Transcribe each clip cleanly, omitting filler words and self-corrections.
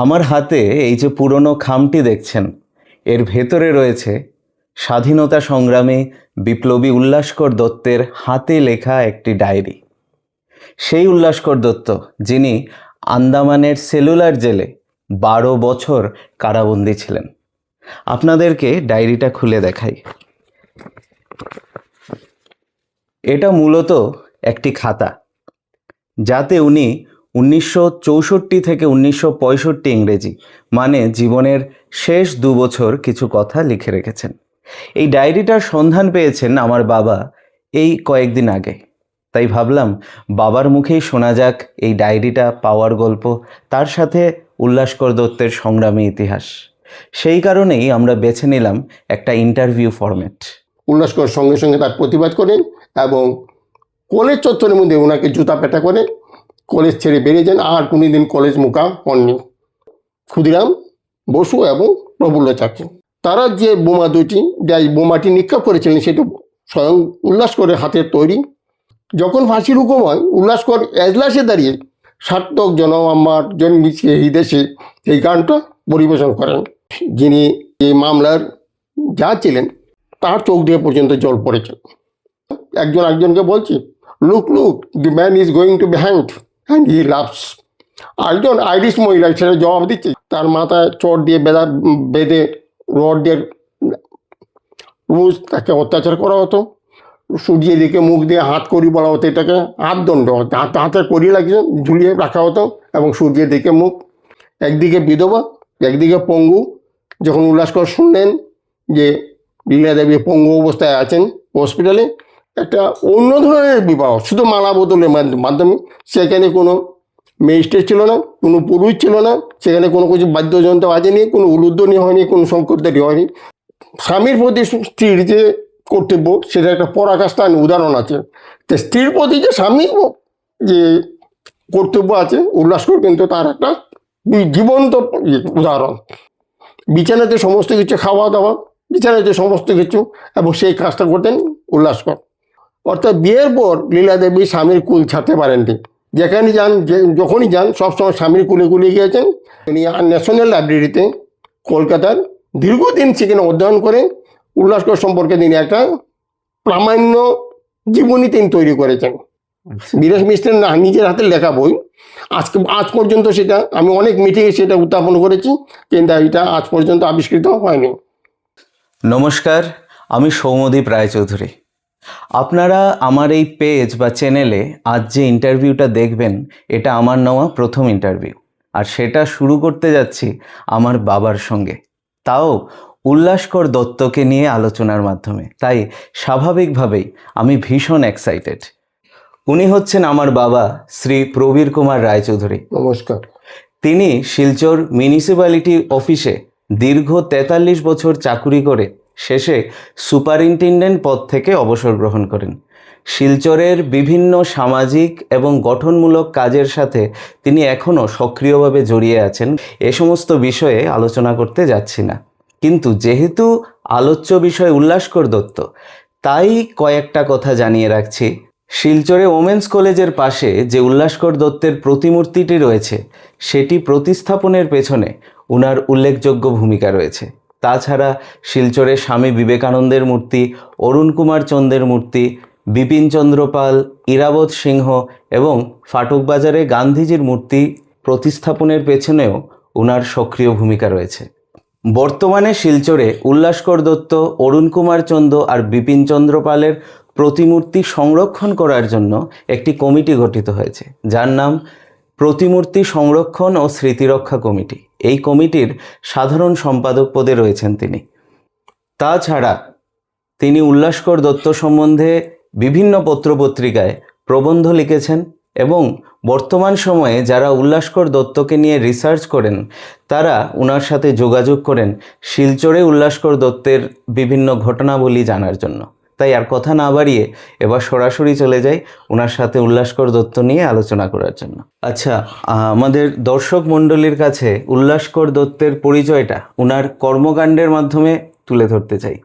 আমার হাতে এই যে পুরনো খামটি দেখছেন, এর ভেতরে রয়েছে স্বাধীনতা সংগ্রামী বিপ্লবী উল্লাসকর দত্তের হাতে লেখা একটি ডায়েরি। সেই উল্লাসকর দত্ত যিনি আন্দামানের সেলুলার জেলে 12 বছর কারাবন্দী ছিলেন। আপনাদেরকে ডায়েরিটা খুলে দেখাই। এটা মূলত একটি খাতা, যাতে উনি 1964 থেকে 1965 ইংরেজি মানে জীবনের শেষ 2 বছর কিছু কথা লিখে রেখেছেন। এই ডায়েরিটার সন্ধান পেয়েছেন আমার বাবা এই কয়েকদিন আগে, তাই ভাবলাম বাবার মুখেই শোনা যাক এই ডায়েরিটা পাওয়ার গল্প, তার সাথে উল্লাসকর দত্তের সংগ্রামী ইতিহাস। সেই কারণেই আমরা বেছে নিলাম একটা ইন্টারভিউ ফরম্যাট। উল্লাসকর সঙ্গে সঙ্গে তার প্রতিবাদ করেন এবং কলেজ চত্বরের মধ্যে ওনাকে জুতা পেটা করে কলেজ ছেড়ে বেরিয়ে যান। আর কোনোদিন কলেজ মুখা হননি। ক্ষুদিরাম বসু এবং প্রফুল্ল চাকি তারা যে বোমা দুটি বোমাটি নিক্ষেপ করেছিলেন সেটা স্বয়ং উল্লাসকরের হাতের তৈরি। যখন ফাঁসির হুকুম হয়, উল্লাসকর এজলাসে দাঁড়িয়ে সার্থক জনম আমার জন্মিছে এই দেশে এই গানটা পরিবেশন করেন। যিনি এই মামলার যা ছিলেন তার চোখ দিয়ে পর্যন্ত জল পড়েছিল। একজন একজনকে বলছি, look look, the man is going to be hanged and he loves. একজন আইরিশ মহিলা সেটা জবাব দিচ্ছে, তার মাথায় চট দিয়ে বেঁধে রড দিয়ে রোজ তাকে অত্যাচার করা হতো। সূর্যের দিকে মুখ দিয়ে হাত করি বলা হতো, এটাকে হাতদণ্ড, হাতে করি লাগিয়ে ঝুলিয়ে রাখা হতো এবং সূর্যের দিকে মুখ। একদিকে বিধবা, একদিকে পঙ্গু। যখন উল্লাসকর শুনলেন যে লীলা দেবী পঙ্গু অবস্থায় আছেন হসপিটালে, একটা অন্য ধরনের বিবাহ, শুধু মালা বদলের মাধ্যমে। সেখানে কোনো ম্যাজিস্ট্রেট ছিল না, কোনো পুরুষ ছিল না, সেখানে কোনো কিছু বাদ্যযন্ত্র বাজেনি, কোনো উলুধ্বনি হয়নি, কোনো শঙ্করদারি হয়নি। স্বামীর প্রতি স্ত্রীর যে কর্তব্য সেটা একটা পরাকাষ্ঠান উদাহরণ আছে। তো স্ত্রীর প্রতি যে স্বামীর যে কর্তব্য আছে, উল্লাসকর কিন্তু তার একটা জীবন্ত উদাহরণ। বিছানাতে সমস্ত কিছু, খাওয়া দাওয়া বিছানাতে সমস্ত কিছু, এবং সেই কাজটা করতেন উল্লাসকর। অর্থাৎ বিয়ের পর লীলা দেবী স্বামীর কুল ছাড়তে পারেননি। যেখানে যান, যখনই যান সবসময় স্বামীর কুলে কুলে গিয়েছেন। তিনি ন্যাশনাল লাইব্রেরিতে কলকাতার দীর্ঘদিন সেখানে অধ্যয়ন করে উল্লাসকর সম্পর্কে তিনি একটা প্রামাণ্য জীবনী তিনি তৈরি করেছেন। বীরেশ মিশ্রের নিজের হাতে লেখা বই। আজ পর্যন্ত সেটা আমি অনেক মিটিংয়ে সেটা উত্থাপন করেছি, কিন্তু এটা আজ পর্যন্ত আবিষ্কৃত হয়নি। নমস্কার, আমি সৌম্যদীপ রায়চৌধুরী। আপনারা আমার এই পেজ বা চ্যানেলে আজ যে ইন্টারভিউটা দেখবেন, এটা আমার নেওয়া প্রথম ইন্টারভিউ, আর সেটা শুরু করতে যাচ্ছি আমার বাবার সঙ্গে, তাও উল্লাসকর দত্তকে নিয়ে আলোচনার মাধ্যমে। তাই স্বাভাবিকভাবেই আমি ভীষণ এক্সাইটেড। উনি হচ্ছেন আমার বাবা শ্রী প্রবীর কুমার রায়চৌধুরী। নমস্কার। তিনি শিলচর মিউনিসিপ্যালিটি অফিসে দীর্ঘ 43 বছর চাকুরি করে শেষে সুপারিনটেনডেন্ট পদ থেকে অবসর গ্রহণ করেন। শিলচরের বিভিন্ন সামাজিক এবং গঠনমূলক কাজের সাথে তিনি এখনও সক্রিয়ভাবে জড়িয়ে আছেন। এ সমস্ত বিষয়ে আলোচনা করতে যাচ্ছি না, কিন্তু যেহেতু আলোচ্য বিষয় উল্লাসকর দত্ত, তাই কয়েকটা কথা জানিয়ে রাখছি। শিলচরে ওমেন্স কলেজের পাশে যে উল্লাসকর দত্তের প্রতিমূর্তিটি রয়েছে, সেটি প্রতিস্থাপনের পেছনে উনার উল্লেখযোগ্য ভূমিকা রয়েছে। তাছাড়া শিলচরে স্বামী বিবেকানন্দের মূর্তি, অরুণ কুমার চন্দের মূর্তি, বিপিন চন্দ্র পাল, ইরাবত সিংহ এবং ফাটকবাজারে গান্ধীজির মূর্তি প্রতিস্থাপনের পেছনেও উনার সক্রিয় ভূমিকা রয়েছে। বর্তমানে শিলচরে উল্লাসকর দত্ত, অরুণ কুমার চন্দ আর বিপিন চন্দ্র পালের প্রতিমূর্তি সংরক্ষণ করার জন্য একটি কমিটি গঠিত হয়েছে, যার নাম প্রতিমূর্তি সংরক্ষণ ও স্মৃতিরক্ষা কমিটি। এই কমিটির সাধারণ সম্পাদক পদে রয়েছেন তিনি। তাছাড়া তিনি উল্লাসকর দত্ত সম্বন্ধে বিভিন্ন পত্রপত্রিকায় প্রবন্ধ লিখেছেন এবং বর্তমান সময়ে যারা উল্লাসকর দত্তকে নিয়ে রিসার্চ করেন, তারা ওনার সাথে যোগাযোগ করেন শিলচরে উল্লাসকর দত্তের বিভিন্ন ঘটনাবলী জানার জন্য। তাই আর কথা না বাড়িয়ে এবার সরাসরি চলে যাই ওনার সাথে উল্লাসকর দত্ত নিয়ে আলোচনা করার জন্য। আচ্ছা, আমাদের দর্শক মণ্ডলীর কাছে উল্লাসকর দত্তের পরিচয়টা ওনার কর্মকাণ্ডের মাধ্যমে তুলে ধরতে চাই।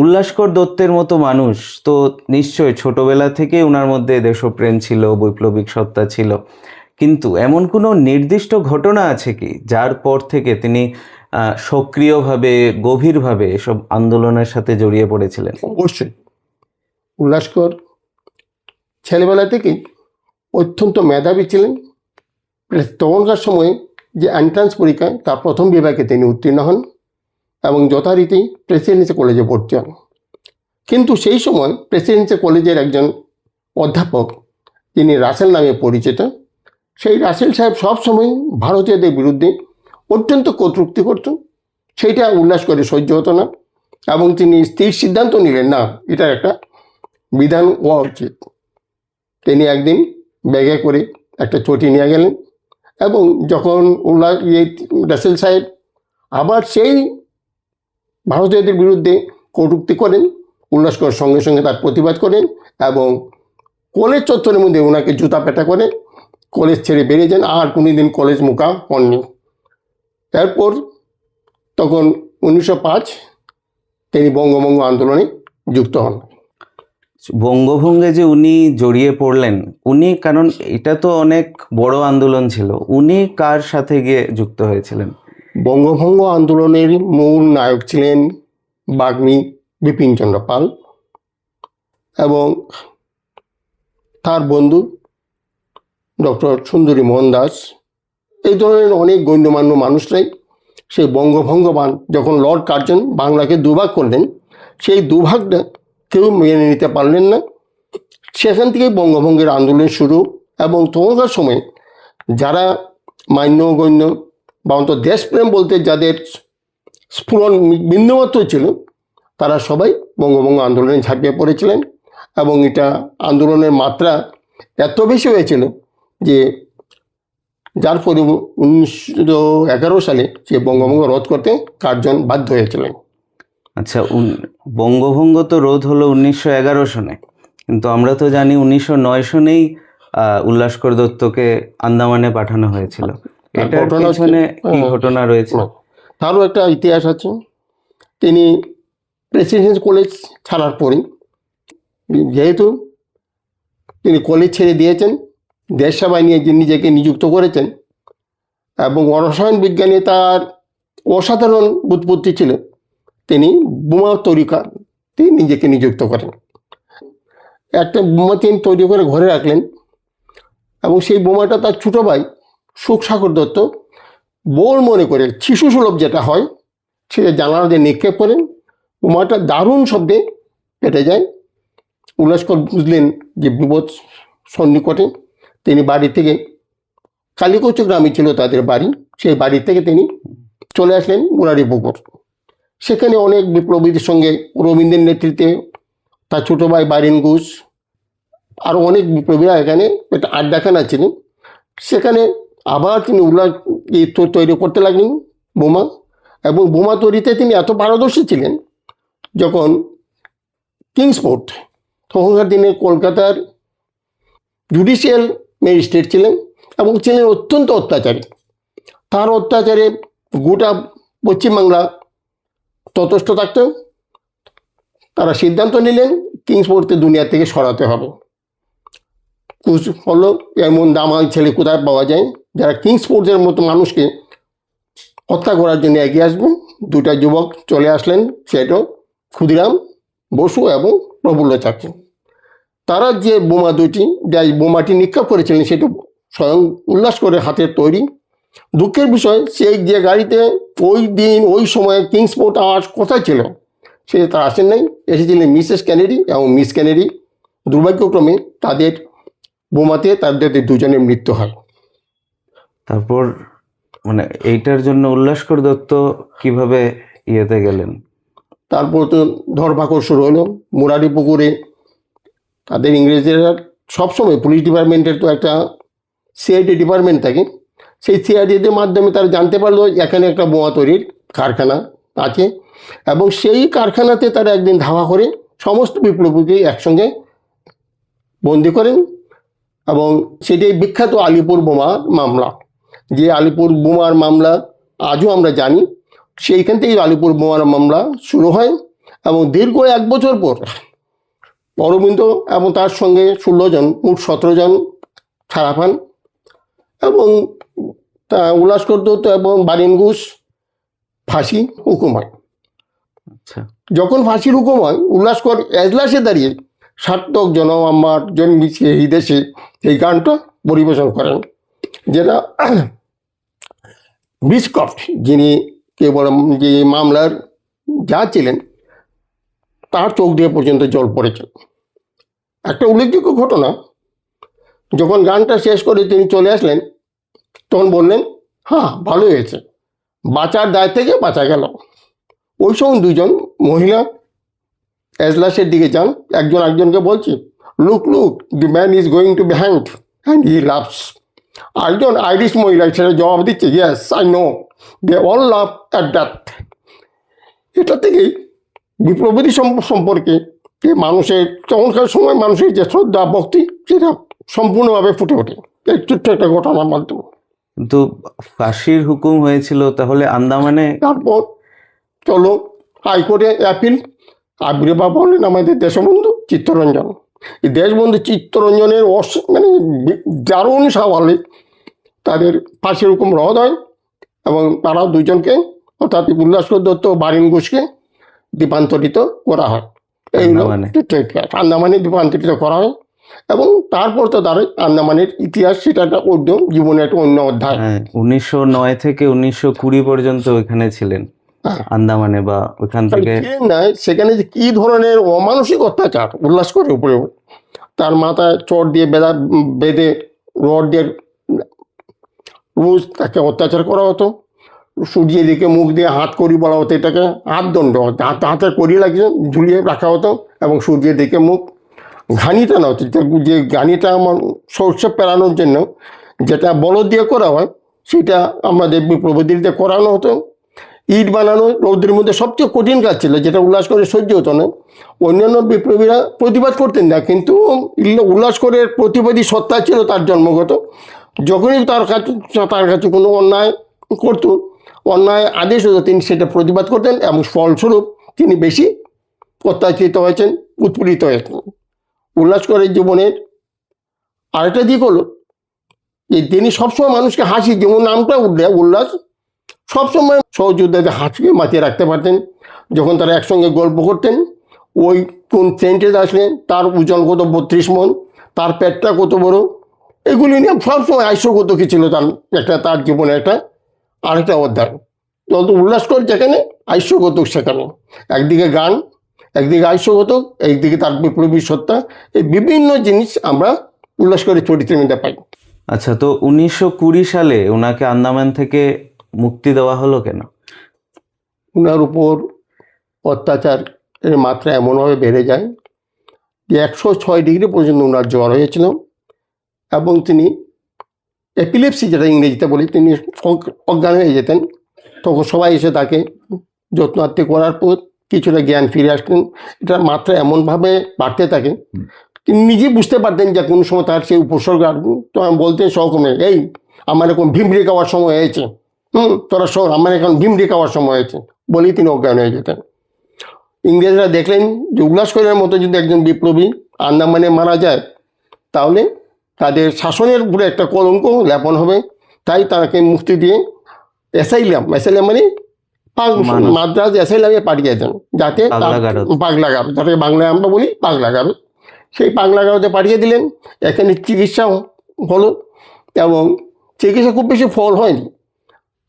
উল্লাসকর দত্তের মতো মানুষ তো নিশ্চয়ই ছোটবেলা থেকে ওনার মধ্যে দেশপ্রেম ছিল, বৈপ্লবিক সত্তা ছিল, কিন্তু এমন কোনো নির্দিষ্ট ঘটনা আছে কি যার পর থেকে তিনি সক্রিয়ভাবে গভীরভাবে এসব আন্দোলনের সাথে জড়িয়ে পড়েছিলেন? অবশ্যই উল্লাসকর ছেলেবেলা থেকেই অত্যন্ত মেধাবী ছিলেন। তখনকার সময়ে যে এন্ট্রান্স পরীক্ষায় তার প্রথম বিভাগে তিনি উত্তীর্ণ হন এবং যথারীতি প্রেসিডেন্সি কলেজে ভর্তি হন। কিন্তু সেই সময় প্রেসিডেন্সি কলেজের একজন অধ্যাপক, তিনি রাসেল নামে পরিচিত, সেই রাসেল সাহেব সবসময় ভারতীয়দের বিরুদ্ধে অত্যন্ত কটূক্তি করতেন। সেইটা উল্লাসকরের সহ্য হতো না এবং তিনি স্থির সিদ্ধান্ত নিলেন, না, এটার একটা বিধান হওয়া উচিত। তিনি একদিন ব্যাগে করে একটা চটি নিয়ে গেলেন এবং যখন রাসেল সাহেব আবার সেই ভারতীয়দের বিরুদ্ধে কটূক্তি করেন, উল্লাসকর সঙ্গে সঙ্গে তার প্রতিবাদ করেন এবং কলেজ চত্বরের মধ্যে ওনাকে জুতা পেটা করে কলেজ ছেড়ে বেরিয়ে যান, আর কোনোদিন কলেজ মুখা হননি। এরপর তখন 1905 তিনি বঙ্গভঙ্গ আন্দোলনে যুক্ত হন। বঙ্গভঙ্গে যে উনি জড়িয়ে পড়লেন, উনি, কারণ এটা তো অনেক বড় আন্দোলন ছিল, উনি কার সাথে গিয়ে যুক্ত হয়েছিলেন? বঙ্গভঙ্গ আন্দোলনের মূল নায়ক ছিলেন বাগ্মী বিপিনচন্দ্র পাল এবং তার বন্ধু ডক্টর সুন্দরী মোহন দাস। এই ধরনের অনেক গণ্যমান্য মানুষরাই সেই বঙ্গভঙ্গবান যখন লর্ড কার্জন বাংলাকে দুভাগ করলেন, সেই দুভাগটা কেউ মেনে নিতে পারলেন না। সেখান থেকে বঙ্গভঙ্গের আন্দোলন শুরু এবং তখনকার সময় যারা মান্যগণ্য বা অন্তত দেশপ্রেম বলতে যাদের স্ফুরণ বিন্দুমাত্র ছিল, তারা সবাই বঙ্গভঙ্গ আন্দোলনে ঝাঁপিয়ে পড়েছিলেন এবং এটা আন্দোলনের মাত্রা এত বেশি হয়েছিল যে যার ফলে 1911 সালে সে বঙ্গভঙ্গ রোধ করতে কার্জন বাধ্য হয়েছিলেন। আচ্ছা, বঙ্গভঙ্গ তো রোধ হলো 1911 সনে, কিন্তু আমরা তো জানি 1909 সনেই উল্লাসকর দত্তকে আন্দামানে পাঠানো হয়েছিল। এটার পিছনে কি ঘটনা রয়েছে? তারও একটা ইতিহাস আছে। তিনি প্রেসিডেন্সি কলেজ ছাড়ার পরে, যেহেতু তিনি কলেজ ছেড়ে দিয়েছেন, দেশ সেবায় নিয়ে নিজেকে নিযুক্ত করেছেন এবং রসায়ন বিজ্ঞানে তার অসাধারণ বুৎপত্তি ছিল, তিনি বোমা তৈরিতে নিজেকে নিযুক্ত করেন। একটা বোমা তিনি তৈরি করে ঘরে রাখলেন এবং সেই বোমাটা তার ছোটো ভাই সুখসাগর দত্ত বোল মনে করে শিশু সুলভ যেটা হয় সেটা জানালা দিয়ে নিক্ষেপ করেন। বোমাটা দারুণ শব্দে কেটে যায়। উল্লাসকর বুঝলেন যে বিপদ সন্নিকটে। তিনি বাড়ি থেকে, কালীকচু গ্রামে ছিল তাদের বাড়ি, সেই বাড়ি থেকে তিনি চলে আসলেন মুরারিপুকুর। সেখানে অনেক বিপ্লবীদের সঙ্গে রবীন্দ্রের নেতৃত্বে তার ছোটো ভাই বারিন ঘোষ আরও অনেক বিপ্লবীরা এখানে একটা আড্ডাখানা ছিলেন। সেখানে আবার তিনি তৈরি করতে লাগলেন বোমা এবং বোমা তৈরিতে তিনি এত পারদর্শী ছিলেন, যখন কিংসপোর্ট, তখনকার দিনে কলকাতার জুডিশিয়াল ম্যাজিস্ট্রেট ছিলেন এবং ছিলেন অত্যন্ত অত্যাচারী। তার অত্যাচারে গোটা পশ্চিমবাংলা ততস্থ থাকত। তারা সিদ্ধান্ত নিলেন কিংসপোর্টকে দুনিয়া থেকে সরাতে হবে। হলো এমন দামাল ছেলে কোথায় পাওয়া যায় যারা কিংসপোর্টের মতো মানুষকে হত্যা করার জন্য এগিয়ে আসবে। দুটা যুবক চলে আসলেন, সেটা ক্ষুদিরাম বসু এবং প্রফুল্ল চাকী। তারা যে বোমাটি নিক্ষেপ করেছিলেন সেটা স্বয়ং উল্লাসকরের হাতের তৈরি। দুঃখের বিষয়, সেই যে গাড়িতে ওই দিন ওই সময়ে কিংসপোর্ট আওয়ার কথা ছিল, সে তারা আসেন নাই। এসেছিলেন মিসেস ক্যানেডি এবং মিস ক্যানেডি। দুর্ভাগ্যক্রমে তাদের বোমাতে তাদের দুজনের মৃত্যু হয়। তারপর মানে এইটার জন্য উল্লাসকর দত্ত কিভাবে ইয়েতে গেলেন? তারপর তো ধরপাকড় শুরু হলো মুরারিপুকুরে। তাদের ইংরেজরা সবসময় পুলিশ ডিপার্টমেন্টের তো একটা সিআইডি ডিপার্টমেন্ট থাকে, সেই সিআইডির মাধ্যমে তারা জানতে পারলো এখানে একটা বোমা তৈরির কারখানা আছে এবং সেই কারখানাতে তারা একদিন ধাওয়া করে সমস্ত বিপ্লবীকে একসঙ্গে বন্দি করেন এবং সেটাই বিখ্যাত আলিপুর বোমার মামলা। যে আলিপুর বোমার মামলা আজও আমরা জানি, সেইখান থেকেই আলিপুর বোমার মামলা শুরু হয় এবং দীর্ঘ 1 বছর পর অরবিন্দ এবং তার সঙ্গে 16 জন, মোট 17 জন ছাড়া পান এবং তা উল্লাসকর দত্ত এবং বারিন ঘোষ ফাঁসি হুকুম হয়। আচ্ছা, যখন ফাঁসির হুকুম হয়, উল্লাসকর এজলাসে দাঁড়িয়ে সার্থক জনম আমার জন্মিছে এই দেশে এই গানটা পরিবেশন করেন, যেটা বিসকফট, যিনি কেবল যে মামলার যা ছিলেন, তার চোখ দিয়ে পর্যন্ত জল পড়েছে। একটা উল্লেখযোগ্য ঘটনা, যখন গানটা শেষ করে তিনি চলে আসলেন, তখন বললেন, হ্যাঁ ভালো হয়েছে, বাঁচার দায় থেকে বাঁচা গেল। ওই সময় দুজন মহিলা এজলাসের দিকে যান, একজন একজনকে বলছে, look look, the man is going to be hanged and he loves. একজন আইরিশ মহিলা সেটা জবাব দিচ্ছে, yes I know, they all love at that. এটা থেকেই বিপ্লবী সম্পর্কে যে মানুষের তখনকার সময় মানুষের যে শ্রদ্ধা ভক্তি, সেটা সম্পূর্ণভাবে ফুটে ওঠে এই ছোট্ট একটা ঘটনার মাধ্যমে। কিন্তু ফাঁসির হুকুম হয়েছিল, তাহলে আন্দামানে তারপর চলো হাইকোর্টে অ্যাপিল, আবির্ভাব হলেন আমাদের দেশবন্ধু চিত্তরঞ্জন। এই দেশবন্ধু চিত্তরঞ্জনের মানে দারুণ সওয়ালে তাদের ফাঁসির হুকুম রদ হয় এবং তারা দুজনকে, অর্থাৎ উল্লাসকর দত্ত ও বারিন ঘোষকে দ্বীপান্তরিত করা হয়। এইগুলো আন্দামানে দ্বীপান্তরিত করা হয় এবং তারপর তো তার আন্দামানের ইতিহাস, সেটা একটা অন্য জীবনের একটা অন্য অধ্যায়। 1909 থেকে 1920 পর্যন্ত ওইখানে ছিলেন আন্দামানে, বা ওইখান থেকে নয়, সেখানে যে কি ধরনের অমানসিক অত্যাচার উল্লাসকরের উপরে, তার মাথায় চট দিয়ে বেঁধে রড দিয়ে রোজ তাকে অত্যাচার করা হতো। সূর্যের দিকে মুখ দিয়ে হাত করি বলা হতো, এটাকে হাতদণ্ড, হাতের করি লাগিয়ে ঝুলিয়ে রাখা হতো এবং সূর্যের দিকে মুখ। ঘানি টানা হতো, যে ঘানিটা আমার সর্ষে পেরানোর জন্য যেটা বলদ দিয়ে করা হয়, সেটা আমাদের বিপ্লবীদের করানো হতো। ইট বানানো রৌদ্রের মধ্যে সবচেয়ে কঠিন কাজ ছিল, যেটা উল্লাসকরের সহ্য হতো না। অন্যান্য বিপ্লবীরা প্রতিবাদ করতেন না, কিন্তু উল্লাসকরের প্রতিবাদী সত্তা ছিল তার জন্মগত। যখনই তার কাছে কোনো অন্যায় করত, অন্যায় আদেশ হতো, তিনি সেটা প্রতিবাদ করতেন এবং ফলস্বরূপ তিনি বেশি অত্যাচারিত হয়েছেন, উৎপীড়িত হয়েছেন। উল্লাসকরের জীবনের আরেকটা দিক হলো যে তিনি সবসময় মানুষকে হাসি, যেমন নামটা উঠলে উল্লাস, সবসময় সহযোদ্ধাদের হাসিকে মাতিয়ে রাখতে পারতেন। যখন তারা একসঙ্গে গল্প করতেন, ওই কোন সেন্টেজ আসলেন, তার ওজন কত 32 মণ, তার পেটটা কত বড়, এগুলি নিয়ে সবসময় আইস্যগত কি ছিল তার জীবনে একটা আরেকটা অধ্যায়। যত উল্লাসকর যেখানে আইস্যগত সেখানে, একদিকে গান, একদিকে আইস্যগত, একদিকে তার বিপ্লবী সত্তা, এই বিভিন্ন জিনিস আমরা উল্লাসকরের চরিত্রের মধ্যে পাই। আচ্ছা, তো 1920 সালে ওনাকে আন্দামান থেকে মুক্তি দেওয়া হলো কেন? ওনার উপর অত্যাচারের মাত্রা এমনভাবে বেড়ে যায় যে 106 ডিগ্রি পর্যন্ত ওনার জ্বর হয়েছিল এবং তিনি এপিলেপসি, যেটা ইংরেজিতে বলি, তিনি অজ্ঞান হয়ে যেতেন। তখন সবাই এসে তাকে যত্নার্থী করার পর কিছুটা জ্ঞান ফিরে আসতেন। এটার মাত্রা এমনভাবে বাড়তে থাকে, তিনি নিজে বুঝতে পারতেন যে কোনো সময় তার সেই উপসর্গ আসবে। তো আমি বলতেন সহকমে, এই আমার এখন ভিমড়ি খাওয়ার সময় হয়েছে, তোরা শোন, আমার এখন ভিমড়ি খাওয়ার সময় হয়েছে, বলেই তিনি অজ্ঞান হয়ে যেতেন। ইংরেজরা দেখলেন যে উল্লাসকরের মতো যদি একজন বিপ্লবী আন্দামানে মারা যায়, তাহলে তাদের শাসনের উপরে একটা কলঙ্ক লেপন হবে। তাই তাকে মুক্তি দিয়ে অ্যাসাইলাম মানে মাদ্রাজ অ্যাসাইলামে পাঠিয়ে দেন, যাতে পাগলাগারদ, যাতে বাংলায় আমরা বলি পাগলাগারদ, সেই পাগলাগারদে পাঠিয়ে দিলেন। এখানে চিকিৎসা হলো এবং চিকিৎসা খুব বেশি ফল হয়নি।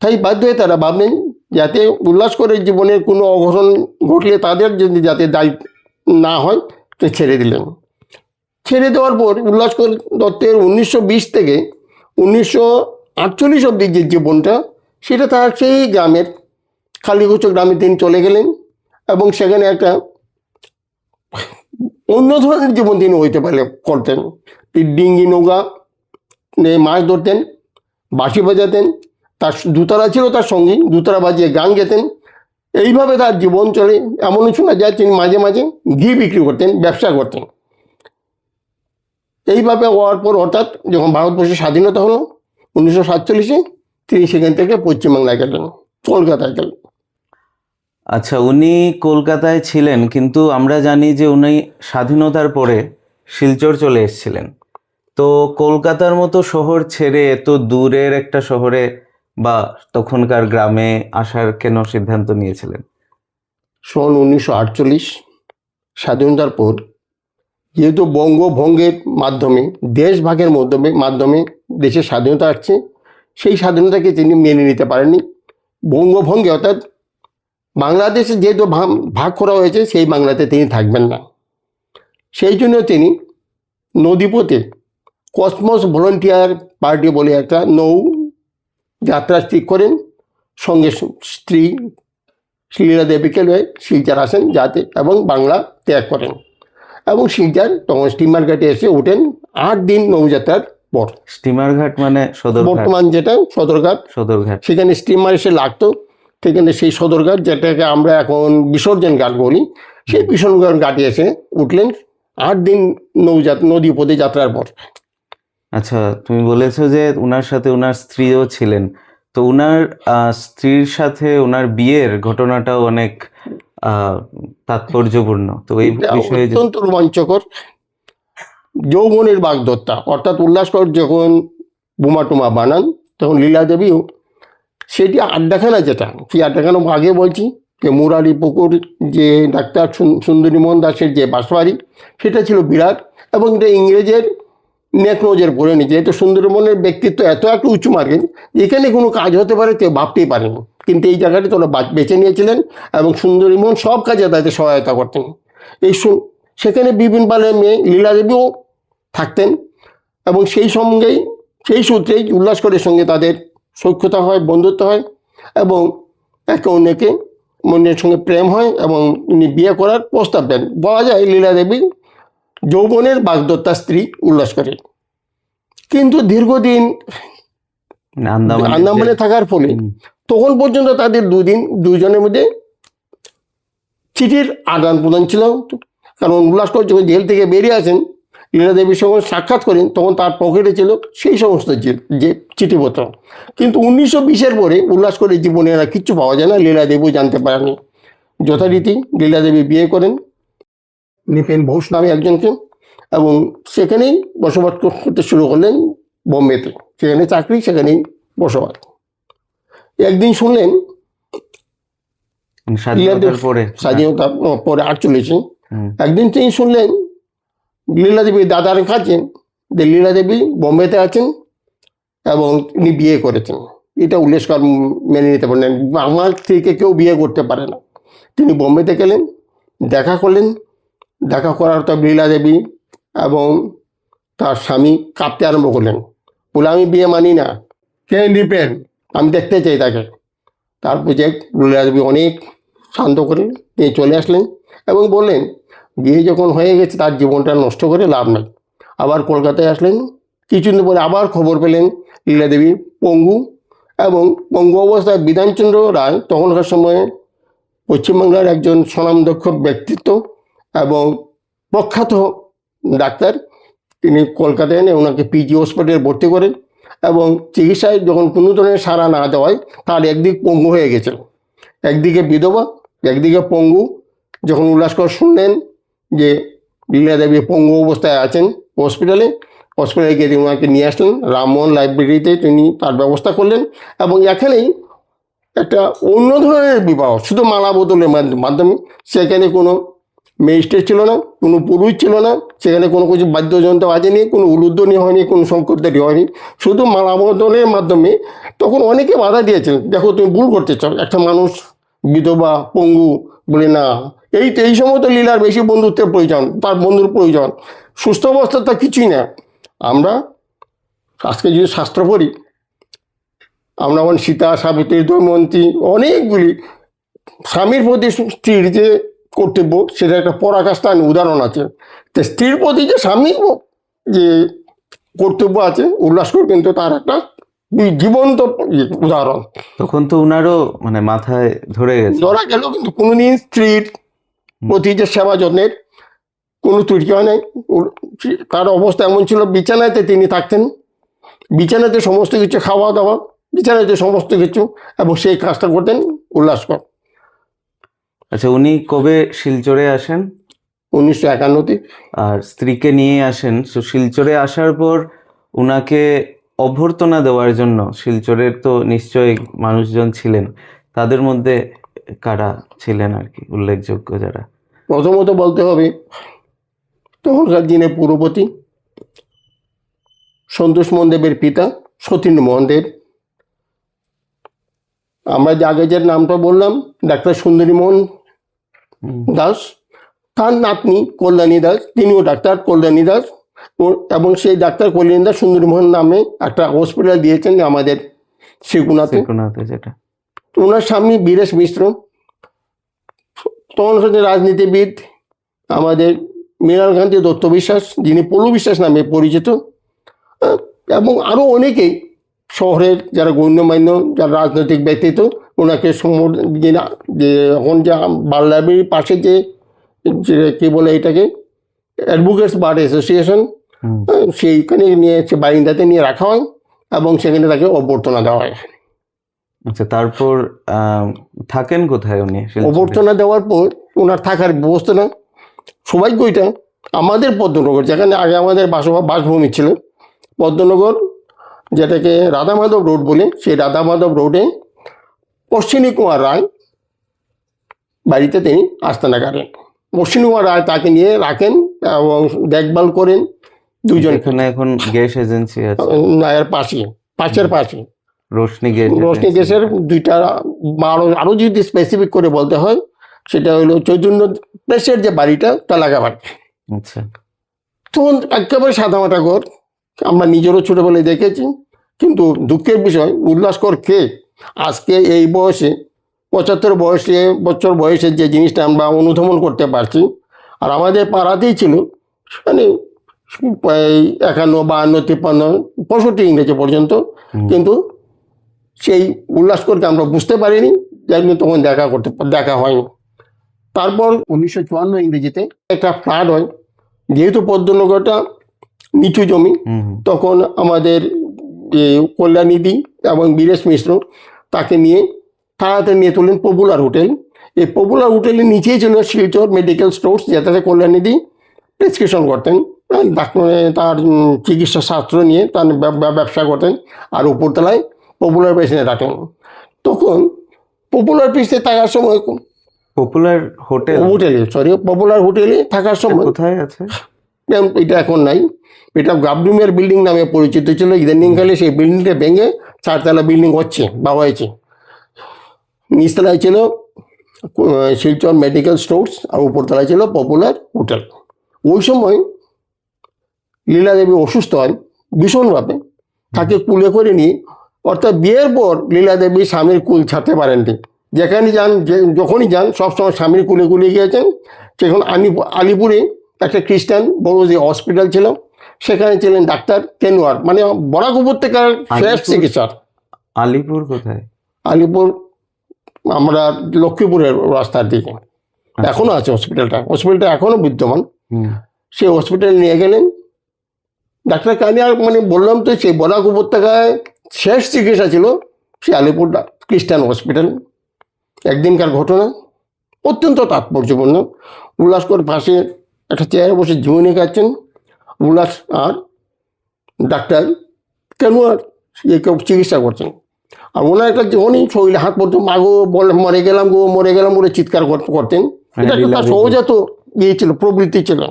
তাই বাধ্য হয়ে তারা ভাবলেন যাতে উল্লাসকরের জীবনের কোনো অঘটন ঘটলে তাদের যদি যাতে দায়ী না হয়, তো ছেড়ে দিলেন। ছেড়ে দেওয়ার পর উল্লাসকর দত্তের 1920 থেকে 1948 অব্দি যে জীবনটা, সেটা তার সেই গ্রামের কালীকুচো গ্রামে তিনি চলে গেলেন এবং সেখানে একটা অন্য ধরনের জীবন তিনি হইতে করতেন। ডিঙ্গি নৌকা মাছ ধরতেন, বাঁশি বাজাতেন, তার দুতারা ছিল তার সঙ্গী, দুতারা বাজিয়ে গান গেতেন। এইভাবে তার জীবন চলে। এমনও শোনা যায় তিনি মাঝে মাঝে ঘি বিক্রি করতেন, ব্যবসা করতেন। এইভাবে হওয়ার পর হঠাৎ যখন ভারতবর্ষের স্বাধীনতা হলো 1947-এ, তিনি সেখান থেকে পশ্চিমবাংলায় গেলেন, কলকাতায় গেলেন। আচ্ছা, উনি কলকাতায় ছিলেন, কিন্তু আমরা জানি যে উনি স্বাধীনতার পরে শিলচর চলে এসেছিলেন। তো কলকাতার মতো শহর ছেড়ে এত দূরের একটা শহরে বা তখনকার গ্রামে আসার কেন সিদ্ধান্ত নিয়েছিলেন? সন 1948 স্বাধীনতার পর যেহেতু বঙ্গভঙ্গের মাধ্যমে দেশভাগের মাধ্যমে দেশের স্বাধীনতা আসছে, সেই স্বাধীনতাকে তিনি মেনে নিতে পারেননি। বঙ্গভঙ্গে অর্থাৎ বাংলাদেশে যেহেতু ভাগ করা হয়েছে, সেই বাংলাতে তিনি থাকবেন না। সেই জন্য তিনি নদীপথে কসমস ভলেন্টিয়ার পার্টি বলে একটা নৌ যাত্রা ঠিক করেন। সঙ্গে স্ত্রী শ্রীলীলা দেবীকে লয়ে শিলচর আসেন যাতে এবং বাংলা ত্যাগ করেন, এবং শিলচর তখন স্টিমার ঘাটে এসে ওঠেন 8 দিন নৌযাত্রার পর। স্টিমার ঘাট মানে সদরঘাট? বর্তমান যেটা সদরঘাট, সদরঘাট। সেখানে স্টিমার এসে লাগতো, সেখানে সেই সদরঘাট যেটাকে আমরা এখন বিসর্জন ঘাট বলি, সেই বিসর্জন ঘাটে এসে উঠলেন 8 দিন নদী পথে যাত্রার পর। আচ্ছা, তুমি বলেছো যে উনার সাথে উনার স্ত্রীও ছিলেন, তো উনার স্ত্রীর সাথে উনার বিয়ের ঘটনাটাও অনেক তাৎপর্যপূর্ণ, তো এই এটা বিষয়ে অত্যন্ত রোমাঞ্চকর। যৌবনের বাগদত্তা অর্থাৎ উল্লাসকর যখন বোমা টোমা বানান, তখন লীলা দেবীও সেটি আড্ডাখানা, যেটা সেই আড্ডাখানা আগে বলছি যে মুরারি পুকুর যে ডাক্তার সুন্দরীমোহন দাসের যে বাসবাড়ি, সেটা ছিল বিরাট, এবং এটা ইংরেজের নেক নজর পড়ে নি। যেহেতু সুন্দরীমোহনের ব্যক্তিত্ব এত একটা উঁচু মার্গেন, এখানে কোনো কাজ হতে পারে কেউ ভাবতেই পারেনি, কিন্তু এই জায়গাটি তোরা বেছে নিয়েছিলেন এবং সুন্দরীমোহন সব কাজে তাদের সহায়তা করতেন। এই সেখানে বিভিন্ন পালের মেয়ে লীলা দেবীও থাকতেন, এবং সেই সূত্রেই উল্লাসকরের সঙ্গে তাদের সখ্যতা হয়, বন্ধুত্ব হয়, এবং একে অন্যকে মনের সঙ্গে প্রেম হয়, এবং উনি বিয়ে করার প্রস্তাব দেন। বলা যায় লীলা দেবী যৌবনের বাগদত্তা স্ত্রী উল্লাসকরের। কিন্তু দীর্ঘদিন আন্দামানে থাকার ফলে তখন পর্যন্ত তাদের দুজনের মধ্যে চিঠির আদান প্রদান ছিল। কারণ উল্লাসকর যখন জেল থেকে বেরিয়ে আসেন, লীলা দেবীর সঙ্গে সাক্ষাৎ করেন, তখন তার পকেটে ছিল সেই সমস্ত যে চিঠিপত্র। কিন্তু 1920-এর পরে উল্লাসকরের জীবনে এরা কিচ্ছু পাওয়া যায় না, লীলা দেবীও জানতে পারেনি। যথারীতি লীলা দেবী বিয়ে করেন নিপেন ঘোষ নামে একজনকে, এবং সেখানেই বসবাস করতে শুরু করলেন বোম্বেতে। সেখানে চাকরি, সেখানেই বসবাস। একদিন শুনলেন স্বাধীনতার পরে 48, একদিন তিনি শুনলেন লীলা দেবী দাদার কাছে যে লীলা দেবী বোম্বেতে আছেন এবং তিনি বিয়ে করেছেন। এটা উল্লেসকর মেনে নিতে পারেন, আমার থেকে কেউ বিয়ে করতে পারে না। তিনি বোম্বেতে গেলেন, দেখা করলেন। দেখা করার তো লীলা দেবী এবং তার স্বামী কাঁদতে আরম্ভ করলেন, বলে আমি বিয়ে মানি না, কে নিপেন, আমি দেখতে চাই তাকে। তারপর যে লীলা দেবী অনেক শান্ত করে তিনি চলে আসলেন এবং বললেন বিয়ে যখন হয়ে গেছে তার জীবনটা নষ্ট করে লাভ নাই। আবার কলকাতায় আসলেন। কিছুদিন পরে আবার খবর পেলেন লীলা দেবী পঙ্গু, এবং পঙ্গু অবস্থায় বিধানচন্দ্র রায় তখনকার সময়ে পশ্চিমবাংলার একজন স্বনামদক্ষ ব্যক্তিত্ব এবং প্রখ্যাত ডাক্তার, তিনি কলকাতায় এনে ওনাকে পিজি হসপিটালে ভর্তি করেন, এবং চিকিৎসায় যখন কোনো ধরনের সাড়া না দেওয়ায় তার একদিক পঙ্গু হয়ে গেছিল, একদিকে বিধবা, একদিকে পঙ্গু। যখন উল্লাসকর শুনলেন যে লীলা দেবী পঙ্গু অবস্থায় আছেন হসপিটালে গিয়ে তিনি ওনাকে নিয়ে আসলেন রামমোহন লাইব্রেরিতে, তিনি তার ব্যবস্থা করলেন, এবং এখানেই একটা অন্য ধরনের বিবাহ, শুধু মালা বদলের মাধ্যমে। সেখানে কোনো ম্যাজিস্ট্রেট ছিল না, কোনো পুরুষ ছিল না, সেখানে কোনো কিছু বাদ্যযন্ত্র বাজেনি, কোনো উলুধ্বনি হয়নি, কোনো শঙ্করধ্বনি হয়নি, শুধু মালা বদলের মাধ্যমে। তখন অনেকে বাধা দিয়েছিলেন, দেখো তুমি ভুল করতে চাও, একটা মানুষ বিধবা পঙ্গু, বলে না, এই সময় তো লীলার বেশি বন্ধুত্বের প্রয়োজন, তার বন্ধুর প্রয়োজন, সুস্থ অবস্থা তা কিছুই না। আমরা আজকে যদি শাস্ত্র পড়ি, আমরা এখন সীতা, সাবিত্রী, দময়ন্তী, অনেকগুলি স্বামীর প্রতি স্ত্রীর যে কর্তব্য, সেটা একটা পরাকাষ্ঠান উদাহরণ আছে। তো স্ত্রীর প্রতি যে স্বামীর যে কর্তব্য আছে, উল্লাসকর কিন্তু তার একটা জীবন্ত উদাহরণ। তখন তো উনারও মানে মাথায় ধরে ধরা গেল, কিন্তু কোনোদিন স্ত্রীর প্রতি যে সেবা যত্নের কোনো ত্রুটি হয় নাই। তার অবস্থা এমন ছিল, বিছানাতে তিনি থাকতেন, বিছানাতে সমস্ত কিছু, খাওয়া দাওয়া বিছানাতে সমস্ত কিছু, এবং সেই কাজটা করতেন উল্লাসকর। আচ্ছা, উনি কবে শিলচরে আসেন? 1951-তে। আর স্ত্রীকে নিয়ে আসেন, তো শিলচরে আসার পর উনাকে অভ্যর্থনা দেওয়ার জন্য শিলচরের তো নিশ্চয়ই মানুষজন ছিলেন, তাদের মধ্যে কারা ছিলেন আর কি উল্লেখযোগ্য যারা? প্রথমত বলতে হবে তখনকার দিনে পুরপতি সন্তোষ মোহন দেবের পিতা সতীন্দ্র মোহন দেব। আমরা যে আগে যে নামটা বললাম ডাক্তার সুন্দরী মোহন দাস, তার নাতনি কল্যাণী দাস, তিনিও ডাক্তার কল্যাণী দাস। এবং সেই ডাক্তার কল্যাণী দাস সুন্দরী মোহন নামে একটা হসপিটাল দিয়েছেন আমাদের শ্রীকুনাতে। যেটা ওনার স্বামী বীরেশ মিশ্র, তখন সাথে রাজনীতিবিদ আমাদের মৃণাল কান্তি দত্ত বিশ্বাস, যিনি পলু বিশ্বাস নামে পরিচিত, এবং আরও অনেকেই শহরের যারা গণ্যমান্য যারা রাজনৈতিক ব্যক্তিত্ব ওনাকে যে এখন যে বার লাইব্রেরির পাশে যে কী বলে এটাকে অ্যাডভোকেটস বার অ্যাসোসিয়েশন, সেইখানে নিয়ে বারিন্দাতে নিয়ে রাখা হয় এবং সেখানে তাকে অভ্যর্থনা দেওয়া হয়। আচ্ছা, তারপর থাকেন কোথায় উনি? অভ্যর্থনা দেওয়ার পর ওনার থাকার ব্যবস্থা না সবাই ওইটা আমাদের পদ্মনগর, যেখানে আগে আমাদের বাসভূমি ছিল পদ্মনগর, যেটাকে রাধা মাধব রোড বলে, সেই রাধা মাধব রোডে অশ্বিনী কুমার রায় বাড়িতে তিনি আস্তানা কাটেন। অশ্বিনী কুমার রায় তাকে নিয়ে রাখেন এবং দেখভাল করেন দুজন। এখানে এখন গ্যাস এজেন্সি আছে এর পাশের পাশে রোশনি গ্যাসের দুইটা, আরও যদি স্পেসিফিক করে বলতে হয় সেটা হলো চৈতন্য প্রেসের যে বাড়িটা তালাকাবাড়ি। আচ্ছা, তখন একেবারে সাদামাটা ঘর, আমরা নিজেরও ছোটোবেলায় দেখেছি। কিন্তু দুঃখের বিষয় উল্লাসকর কে আজকে এই বয়সে 75 বছর বয়সে যে জিনিসটা আমরা অনুধাবন করতে পারছি, আর আমাদের পাড়াতেই ছিল মানে 51, 52, 53, 65 ইংরেজি পর্যন্ত। কিন্তু সেই উল্লাসকরকে আমরা বুঝতে পারিনি, যাই জন্য তখন দেখা হয়নি। তারপর 1954 ইংরেজিতে একটা ফ্লাড হয়, যেহেতু পদ্মনগরটা নিচু জমি, তখন আমাদের কল্যাণীদি এবং বীরেশ মিশ্র তাকে নিয়ে তাড়াতাড়ি নিয়ে তোলেন পপুলার হোটেল। এই পপুলার হোটেলের নিচেই ছিল শিলচর মেডিকেল স্টোর্স, যেটাতে কল্যাণীদি প্রেসক্রিপশন করতেন, তার চিকিৎসা শাস্ত্র নিয়ে তার ব্যবসা করতেন, আর উপরতলায় পপুলার পেশেন্ট রাখেন। তখন পপুলার পেশে থাকার সময় পপুলার হোটেলে থাকার সময় কোথায় আছে এটা এখন নাই, এটা গাবডুমের বিল্ডিং নামে পরিচিত ছিল। ইদানিংকালে সেই বিল্ডিংটা ভেঙে 4তলা বিল্ডিং বা হয়েছে। নিচতলায় ছিল শিলচর মেডিকেল স্টোর্স আর উপরতলায় ছিল পপুলার হোটেল। ওই সময় লীলা দেবী অসুস্থ হয় ভীষণভাবে, তাকে কুলে করে নিয়ে, অর্থাৎ বিয়ের পর লীলা দেবী স্বামীর কুল ছাড়তে পারেননি। যেখানে যান যখনই যান সবসময় স্বামীর কুলে গিয়েছেন। সেখানে আলিপুরে একটা খ্রিস্টান বড় যে হসপিটাল ছিল, সেখানে ছিলেন ডাক্তার কেনওয়ার, মানে বরাক উপত্যকার শেষ চিকিৎসক। আলিপুর কোথায়? আলিপুর আমরা লক্ষ্মীপুরের রাস্তার দিকে এখনো আছে হসপিটালটা এখনো বিদ্যমান। সেই হসপিটালে নিয়ে গেলেন ডাক্তার কানিয়ার, মানে বললাম তো সেই বরাক উপত্যকায় শেষ চিকিৎসা ছিল সে আলিপুর খ্রিস্টান হসপিটাল। একদিনকার ঘটনা অত্যন্ত তাৎপর্যপূর্ণ। উল্লাসকর পাশে একটা চেয়ারে বসে জীবনী কাটছেন উল্লাস, আর ডাক্তার কেনওয়ার চিকিৎসা করছেন। আর ওনার একটা যখনই শরীরে হাত পড়তো, মাগো বলে মরে গেলাম বলে চিৎকার করতেন। এটা একটা তার সহজাত ইয়ে ছিল, প্রবৃত্তি ছিল।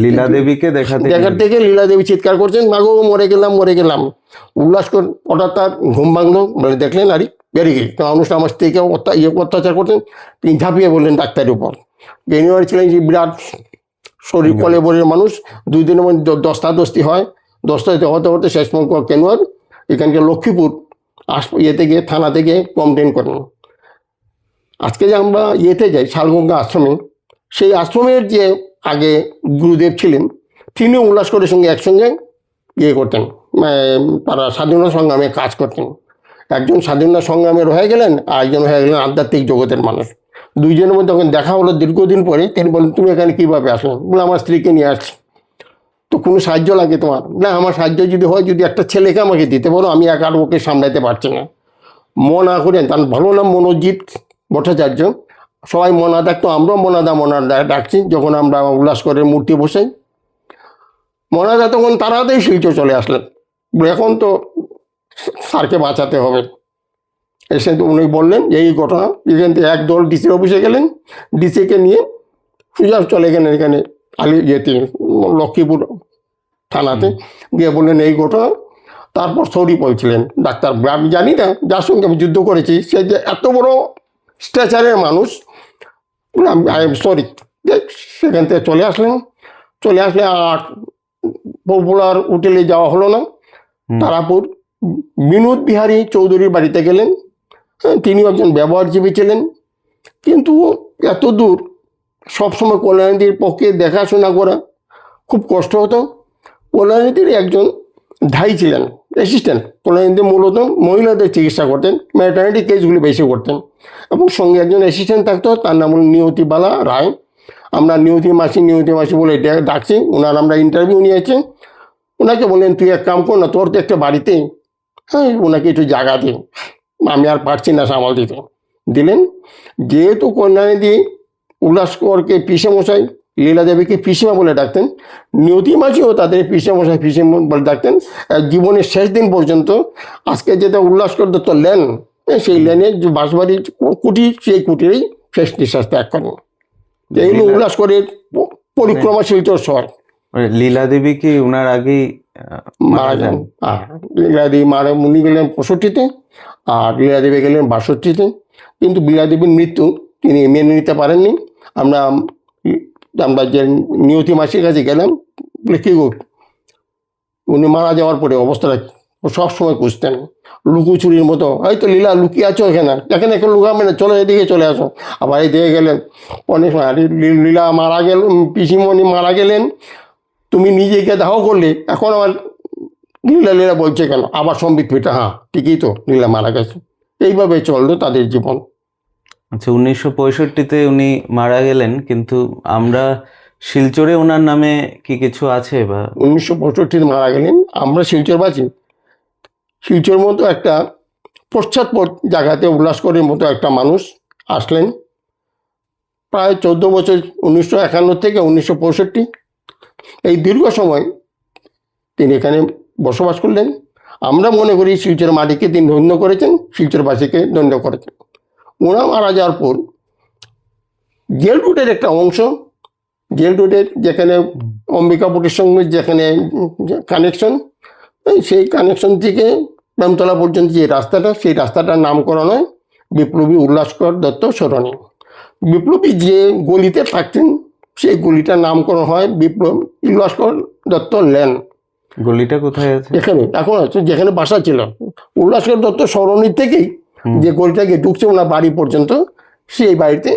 লীলা দেবীকে দেখার থেকে লীলা দেবী চিৎকার করছেন, মাগো মরে গেলাম। উল্লাসকর হঠাৎ তার ঘুম ভাঙলো, মানে দেখলেন আরে বেরিয়ে গেল, অনুষ্ঠান আমার স্ত্রীকে অত্যাচার করতেন। তিনি ঝাঁপিয়ে বললেন ডাক্তারের উপর। কেনওয়ার ছিলেন যে বিরাট শরীর কলেবরের মানুষ, 2 দিনের মধ্যে দস্তাদস্তি হয়। দস্তাদস্তি হতে শেষ পর্যন্ত কেনওয়ার এখানকার লক্ষ্মীপুর থানা থেকে কমপ্লেন করেন। আজকে যে আমরা যাই শালগঙ্গা আশ্রমে, সেই আশ্রমের যে আগে গুরুদেব ছিলেন, তিনিও উল্লাসকরের সঙ্গে একসঙ্গে করতেন, তারা স্বাধীনতা সংগ্রামে কাজ করতেন। একজন স্বাধীনতা সংগ্রামে হয়ে গেলেন, আর একজন হয়ে গেলেন আধ্যাত্মিক জগতের মানুষ। দুইজনের মধ্যে যখন দেখা হলো দীর্ঘদিন পরে, তিনি বলেন তুমি এখানে কীভাবে আসলেন? বলে আমার স্ত্রীকে নিয়ে আসছি। তো কোনো সাহায্য লাগে তোমার? না, আমার সাহায্য যদি হয়, যদি একটা ছেলেকে আমাকে দিতে পারো, আমি একা ওকে সামলাতে পারছি না। না করেন, তার ভালো নাম মনোজিৎ ভট্টাচার্য, সবাই মনা ডাকতো, আমরাও মনাদা ডাকছি যখন আমরা উল্লাসকরের মূর্তি বসাই। মনাদা তখন তাড়াতাড়ি শিলচর চলে আসলেন, এখন তো স্যারকে বাঁচাতে হবে। এসে উনি বললেন এই ঘটনা, এখান থেকে একদল ডিসির অফিসে গেলেন, ডিসিকে নিয়ে সোজা চলে গেলেন এখানে ইয়েতে লক্ষ্মীপুর থানাতে, গিয়ে বললেন এই ঘটনা। তারপর সরি বলছিলেন ডাক্তার, আমি জানি না যার সঙ্গে আমি যুদ্ধ করেছি সে যে এত বড় স্ট্যাচারের মানুষ, আই এম সরি। সেখান থেকে চলে আসলে আর পপুলার হোটেলে যাওয়া হলো না, তারাপুর বিনোদ বিহারী চৌধুরীর বাড়িতে গেলেন। তিনি একজন ব্যবহারজীবী ছিলেন, কিন্তু এত দূর সবসময় কল্যাণীদির পক্ষে দেখাশোনা করা খুব কষ্ট হতো। কল্যাণীদির একজন ধাই ছিলেন, অ্যাসিস্ট্যান্ট। কল্যাণীদি মূলত মহিলাদের চিকিৎসা করতেন, ম্যাটার্নিটি কেসগুলি বেশি করতেন, এবং সঙ্গে একজন অ্যাসিস্ট্যান্ট থাকতো, তার নাম হল নিয়তিবালা রায়। আমরা নিয়তি মাসি বলে ডাকছি। ওনার আমরা ইন্টারভিউ নিয়েছি। ওনাকে বললেন তুই এক কাম কর না, তোর তো একটা বাড়িতে, হ্যাঁ ওনাকে একটু জায়গা দিন, আমি আর পারছি না সামাল দিতে। দিলেন। যেহেতু কল্যাণীদি উল্লাসকরকে পিসে মশাই, লীলা দেবীকে পিসিমা বলে ডাকতেন, নিয়তি মাসিও তাদের পিসে মশাই পিসিমা বলে ডাকতেন। জীবনের শেষ দিন পর্যন্ত আজকে যেটা উল্লাসকর দত্ত লেন, সেই লেনের যে বাঁশবাড়ির কুটি, সেই কুটিরেই শেষ নিঃশ্বাস ত্যাগ করেন। এই হলো উল্লাসকরের পরিক্রমা শিলচর শহর। লীলা দেবী কি ওনার আগেই মারা যান? লীলা দেবী উনি গেলেন 65-তে, আর লীলা দেবী গেলেন 62-তে। কিন্তু লীলা দেবীর মৃত্যু তিনি মেনে নিতে পারেননি। আমরা যে নিয়তি মাসির কাছে গেলাম, কি গো উনি মারা যাওয়ার পরে অবস্থাটা সবসময় খুঁজতেন লুকোচুরির মতো, হয়তো লীলা লুকিয়ে আছো এখানে একটু লুকাবে না, চলো এদিকে চলে আসো। আবার এই দিকে গেলেন, অনেক সময় লীলা মারা গেল, পিসিমণি মারা গেলেন, তুমি নিজেকে দাহ করলে, এখন আমার লীলা বলছে কেন, আবার সম্বিত ফিটা, হ্যাঁ ঠিকই তো লীলা মারা গেছে। এইভাবে চলতো তাদের জীবন। আচ্ছা, 1965-তে উনি মারা গেলেন, কিন্তু আমরা শিলচরে ওনার নামে কি কিছু আছে বা? 1965 মারা গেলেন, আমরা শিলচরবাসী শিলচর মতো একটা পশ্চাৎপদ জায়গাতে উল্লাসকরের মতো একটা মানুষ আসলেন প্রায় 14 বছর, 1951 থেকে 1965, এই দীর্ঘ সময় তিনি এখানে বসবাস করলেন। আমরা মনে করি শিলচর মাটিকে তিনি ধন্য করেছেন, শিলচরবাসীকে ধন্য করেছেন। ওরা মারা যাওয়ার পর জেল রুটের একটা অংশ, জেল রুটের যেখানে অম্বিকাপুরের সঙ্গে যেখানে কানেকশন, সেই কানেকশন থেকে প্রেমতলা পর্যন্ত যে রাস্তাটা, সেই রাস্তাটার নামকরণ হয় বিপ্লবী উল্লাসকর দত্ত সরণি। বিপ্লবী যে গলিতে থাকতেন সেই গলিটার নামকরণ হয় উল্লাসকর দত্ত লেন। গলিটা কোথায় আছে? এখানে এখন আছে, যেখানে বাসা ছিল উল্লাসকর দত্ত সরণির থেকেই যে গলিটাকে ঢুকছে ওনার বাড়ি পর্যন্ত, সেই বাড়িতে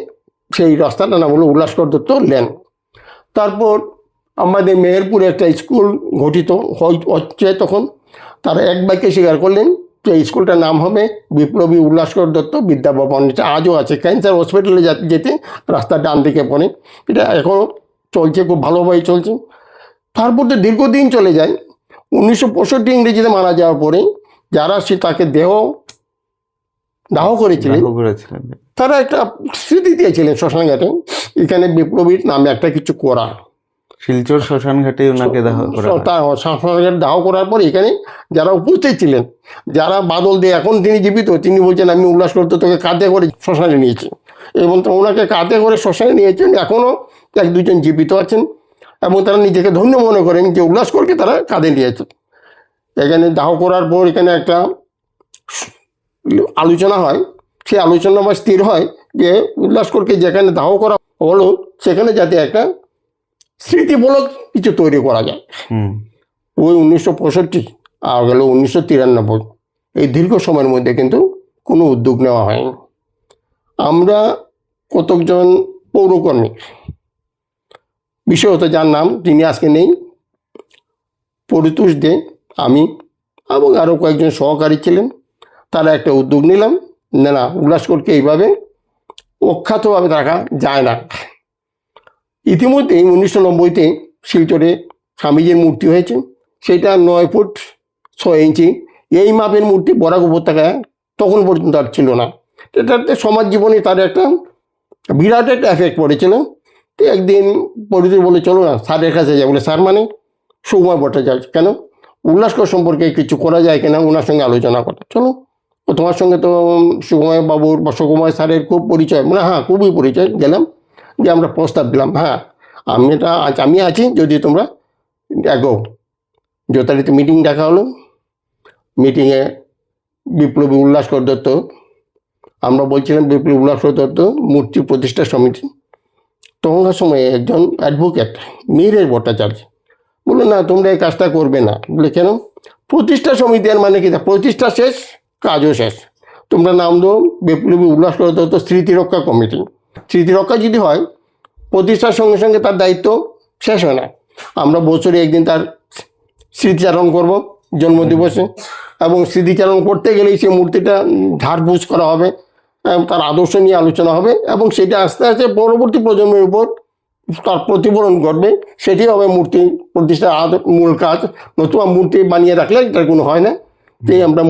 সেই রাস্তাটার নাম হলো উল্লাসকর দত্ত লেন। তারপর আমাদের মেহেরপুরে একটা স্কুল গঠিত হচ্ছে, তখন তারা এক বাক্যে স্বীকার করলেন যে স্কুলটার নাম হবে বিপ্লবী উল্লাসকর দত্ত বিদ্যাভবন। এটা আজও আছে, ক্যান্সার হসপিটালে যেতে রাস্তার ডান দিকে পড়ে। এটা এখনও চলছে, খুব ভালোভাবে চলছে। তারপর তো দীর্ঘদিন চলে যায়। 1965 ইংরেজিতে মারা যাওয়ার পরে যারা সে তাকে দাহ করেছিলেন, তারা একটা স্মৃতি দিয়েছিলেন শ্মশানঘাটে, এখানে বিপ্লবীর নামে একটা কিছু করা। শিলচর শ্মশানঘাটে ওনাকে দাহ করা, শ্মশানঘাটে দাহ করার পর এখানে যারা উপস্থিত ছিলেন, যারা বাদল দিয়ে, এখন তিনি জীবিত, তিনি বলছেন আমি উল্লাসকর দত্তকে কাঁধে করে শ্মশানে নিয়েছি, এবং ওনাকে কাঁধে করে শ্মশানে নিয়েছেন। এখনও 1-2 জন জীবিত আছেন, এবং তারা নিজেকে ধন্য মনে করেন যে উল্লাসকরকে তারা কাঁধে নিয়েছে। এখানে দাহ করার পর এখানে একটা আলোচনা হয়, সেই আলোচনা বা স্থির হয় যে উল্লাসকরকে যেখানে দাহ করা হলো সেখানে যাতে একটা স্মৃতিমূলক কিছু তৈরি করা যায়। ওই 1965 আর গেল 1993, এই দীর্ঘ সময়ের মধ্যে কিন্তু কোনো উদ্যোগ নেওয়া হয়নি। আমরা কতকজন পৌরকর্মী, বিশেষত যার নাম তিনি আজকে নেই, পরিতোষ দে, আমি এবং আরও কয়েকজন সহকারী ছিলেন, তারা একটা উদ্যোগ নিলাম, না উল্লাসকরকে এইভাবে অখ্যাতভাবে রাখা যায় না। ইতিমধ্যেই 1990-তে শিলচরে স্বামীজির মূর্তি হয়েছে, সেটা 9 ফুট 6 ইঞ্চি, এই মাপের মূর্তি বরাক উপত্যকায় তখন পর্যন্ত আর ছিল না। এটাতে সমাজ জীবনে তার একটা বিরাট একটা এফেক্ট পড়েছিল। তো একদিন পরিচিত বলে চলো না স্যারের কাছে যাই, বলে স্যার মানে সুকুমার ভট্টাচার্য, কেন উল্লাসকর সম্পর্কে কিছু করা যায় কিনা ওনার সঙ্গে আলোচনা করতে, চলো তোমার সঙ্গে তো সুকুমার বাবুর বা সুকুমার স্যারের খুব পরিচয়, মানে হ্যাঁ খুবই পরিচয়। গেলাম, যে আমরা প্রস্তাব দিলাম, হ্যাঁ আমি আছি যদি তোমরা এগো। যথারীতি মিটিং ডাকা হলো। মিটিংয়ে বিপ্লবী উল্লাসকর দত্ত, আমরা বলছিলাম বিপ্লবী উল্লাসকর দত্ত মূর্তি প্রতিষ্ঠা সমিতি, তখনকার সময়ে একজন অ্যাডভোকেট মীরের ভট্টাচার্য বললো না তোমরা এই কাজটা করবে না। বলে কেন? প্রতিষ্ঠা সমিতি আর মানে কি, প্রতিষ্ঠা শেষ কাজও শেষ, তোমরা নাম দাও বিপ্লবী উল্লাসকর দত্ত স্মৃতিরক্ষা কমিটি। স্মৃতিরক্ষা যদি হয় প্রতিষ্ঠার সঙ্গে সঙ্গে তার দায়িত্ব শেষ হয় না। আমরা বছরে একদিন তার স্মৃতিচারণ করব জন্মদিবসে, এবং স্মৃতিচারণ করতে গেলেই সেই মূর্তিটা ঝাড়পোছ করা হবে, তার আদর্শ নিয়ে আলোচনা হবে, এবং সেটা আস্তে আস্তে পরবর্তী প্রজন্মের উপর তার প্রতিফলন ঘটবে। সেটি হবে মূর্তি প্রতিষ্ঠার মূল কাজ। নতুবা মূর্তি বানিয়ে রাখলে এটার কোনো হয় না। তাই আমরা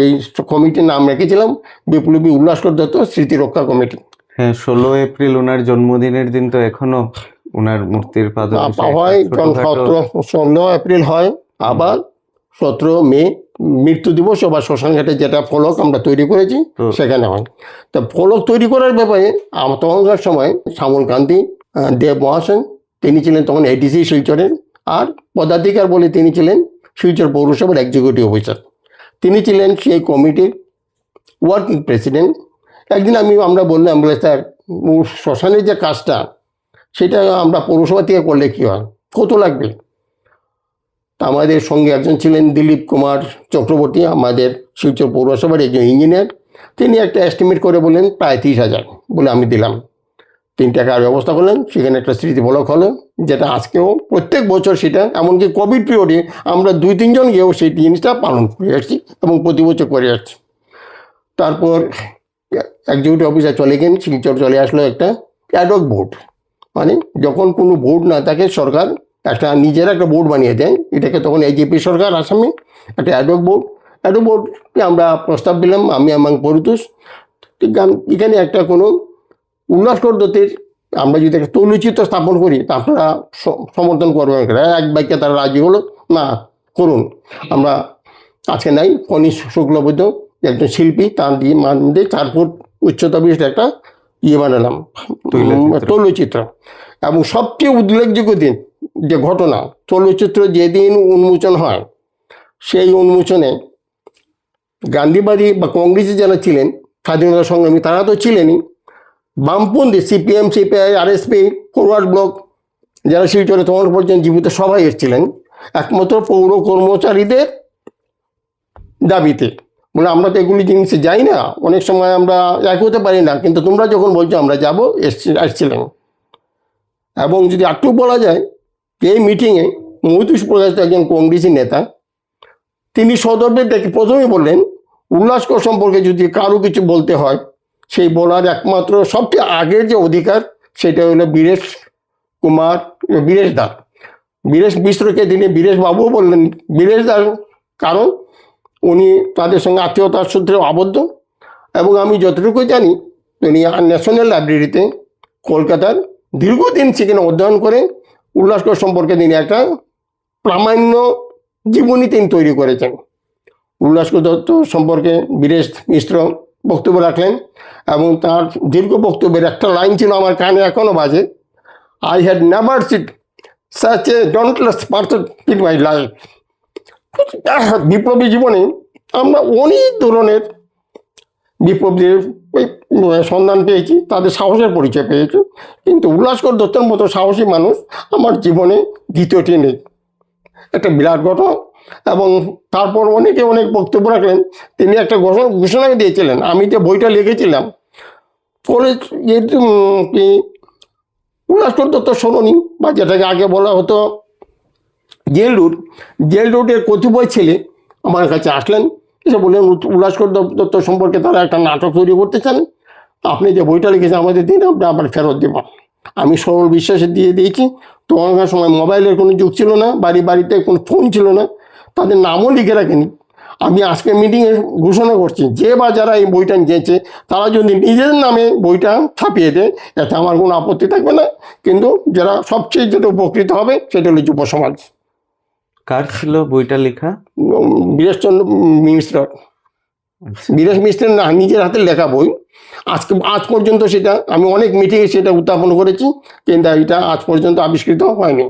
এই কমিটির নাম রেখেছিলাম বিপ্লবী উল্লাসকর দত্ত স্মৃতিরক্ষা কমিটি। হ্যাঁ, 16 এপ্রিল ওনার জন্মদিনের দিন তো এখনো ওনার মূর্তির হয় 16 এপ্রিল হয়, আবার 17 মে মৃত্যু দিবস বা শ্মশানঘাটে যেটা ফলক আমরা তৈরি করেছি সেখানে হয়। তা ফলক তৈরি করার ব্যাপারে তখনকার সময় শ্যামল কান্তি দেব মহাশয়, তিনি ছিলেন তখন এডিসি শিলচরের, আর পদাধিকার বলে তিনি ছিলেন শিলচর পৌরসভার এক্সিকিউটিভ অফিসার। তিনি ছিলেন সেই কমিটির ওয়ার্কিং প্রেসিডেন্ট। একদিন আমরা বললাম, বলে স্যার শ্মশানের যে কাজটা সেটা আমরা পৌরসভা থেকে করলে কী হয়, কত লাগবে? তা আমাদের সঙ্গে একজন ছিলেন দিলীপ কুমার চক্রবর্তী, আমাদের শিলচর পৌরসভার একজন ইঞ্জিনিয়ার। তিনি একটা এস্টিমেট করে বললেন প্রায় 30,000, বলে আমি দিলাম। 3 টাকার ব্যবস্থা করলেন, সেখানে একটা স্মৃতিফলক হলো, যেটা আজকেও প্রত্যেক বছর সেটা, এমনকি কোভিড পিরিয়ডে আমরা 2-3 জন গিয়েও সেই জিনিসটা পালন করে আসছি এবং প্রতি বছর করে আসছি। তারপর এক্সিকিউটিভ অফিসার চলে গেলেন, শিলচর চলে আসলো একটা অ্যাডহক বোর্ড, মানে যখন কোনো বোর্ড না থাকে সরকার নিজের একটা বোর্ড বানিয়ে দেয়। এটাকে তখন এজিপি সরকার আসামে একটা অ্যাডহক বোর্ডকে আমরা প্রস্তাব দিলাম, আমি এবং পরিতোষ। এখানে একটা কোনো উল্লাসকর দত্তের আমরা যদি একটা তৈলচিত্র স্থাপন করি তা আপনারা সমর্থন করবেন। এক বাক্যে তারা রাজি হলো, না করুন। আমরা আজকে নাই ফণী শুক্লবৈদ্য একজন শিল্পী, তার দিয়ে 4 ফুট উচ্চতা বিশিষ্ট একটা বানালাম তৈলচিত্র। এবং সবচেয়ে উল্লেখযোগ্য দিন যে ঘটনা, তৈলচিত্র যেদিন উন্মোচন হয়, সেই উন্মোচনে গান্ধীবাদী বা কংগ্রেসে যারা ছিলেন স্বাধীনতা সংগ্রামী, তারা তো ছিলেনই, বামপন্থী CPM, CPI, RSP, forward block যারা শিলচরে তখন পর্যন্ত জীবিত সবাই এসেছিলেন একমাত্র পৌর কর্মচারীদের দাবিতে। বলে আমরা তো এগুলি জিনিসে যাই না, অনেক সময় আমরা এক হতে পারি না, কিন্তু তোমরা যখন বলছো আমরা যাব, আসছিলেন। এবং যদি একটু বলা যায়, এই মিটিংয়ে মৈতুষ প্রকাশ একজন কংগ্রেসি নেতা, তিনি সদর্ভে দেখে প্রথমেই বললেন উল্লাসকর সম্পর্কে যদি কারো কিছু বলতে হয়, সেই বলার একমাত্র সবচেয়ে আগের যে অধিকার সেটা হলো বীরেশ দা। বীরেশ মিশ্রকে তিনি বীরেশ বাবুও বললেন। বীরেশ দার কারণ উনি তাদের সঙ্গে আত্মীয়তার সূত্রে আবদ্ধ, এবং আমি যতটুকু জানি তিনি ন্যাশনাল লাইব্রেরিতে কলকাতার দীর্ঘদিন সেখানে অধ্যয়ন করে উল্লাসকর সম্পর্কে তিনি একটা প্রামাণ্য জীবনী তিনি তৈরি করেছেন। উল্লাসকর দত্ত সম্পর্কে বীরেশ মিশ্র বক্তব্য রাখলেন, এবং তার দীর্ঘ বক্তব্যের একটা লাইন ছিল আমার কানে এখনও বাজে, I had never seen such a dauntless person in my life. বিপ্লবী জীবনে আমরা অনেক ধরনের বিপ্লবীদের সন্ধান পেয়েছি, তাদের সাহসের পরিচয় পেয়েছি, কিন্তু উল্লাসকর দত্তের মতো সাহসী মানুষ আমার জীবনে দ্বিতীয়টি নেই। একটা বিরাট ঘটনা। এবং তারপর অনেকে অনেক বক্তব্য রাখলেন। তিনি একটা ঘোষণা দিয়েছিলেন, আমি যে বইটা লিখেছিলাম কলেজ কি উল্লাসকর দত্ত সরণি, বা যেটাকে আগে বলা হতো জেল রুটের কতিপয় ছেলে আমার কাছে আসলেন, এসে বললেন উল্লাসকর দত্ত সম্পর্কে তারা একটা নাটক তৈরি করতে চান, আপনি যে বইটা লিখেছেন আমাদের দিন আপনি আবার ফেরত দেব। আমি সরল বিশ্বাসে দিয়ে দিয়েছি। তখনকার সময় মোবাইলের কোনো যুগ ছিল না, বাড়িতে কোনো ফোন ছিল না, তাদের নামও লিখে রাখেনি। আমি আজকে মিটিংয়ে ঘোষণা করছি, যে বা যারা এই বইটা নিয়েছে তারা যদি নিজের নামে বইটা ছাপিয়ে দেয়, এতে আমার কোনো আপত্তি থাকবে না। কিন্তু যারা সবচেয়ে যেটা উপকৃত হবে সেটা হলো যুব সমাজ। কার ছিল বইটা লেখা? বীরেশচন্দ্র মিশ্র। আচ্ছা। বীরেশ মিশ্রের না নিজের হাতে লেখা বই। আজ পর্যন্ত সেটা আমি অনেক মিটিংয়ে সেটা উত্থাপন করেছি, কিন্তু এটা আজ পর্যন্ত আবিষ্কৃত হয়নি।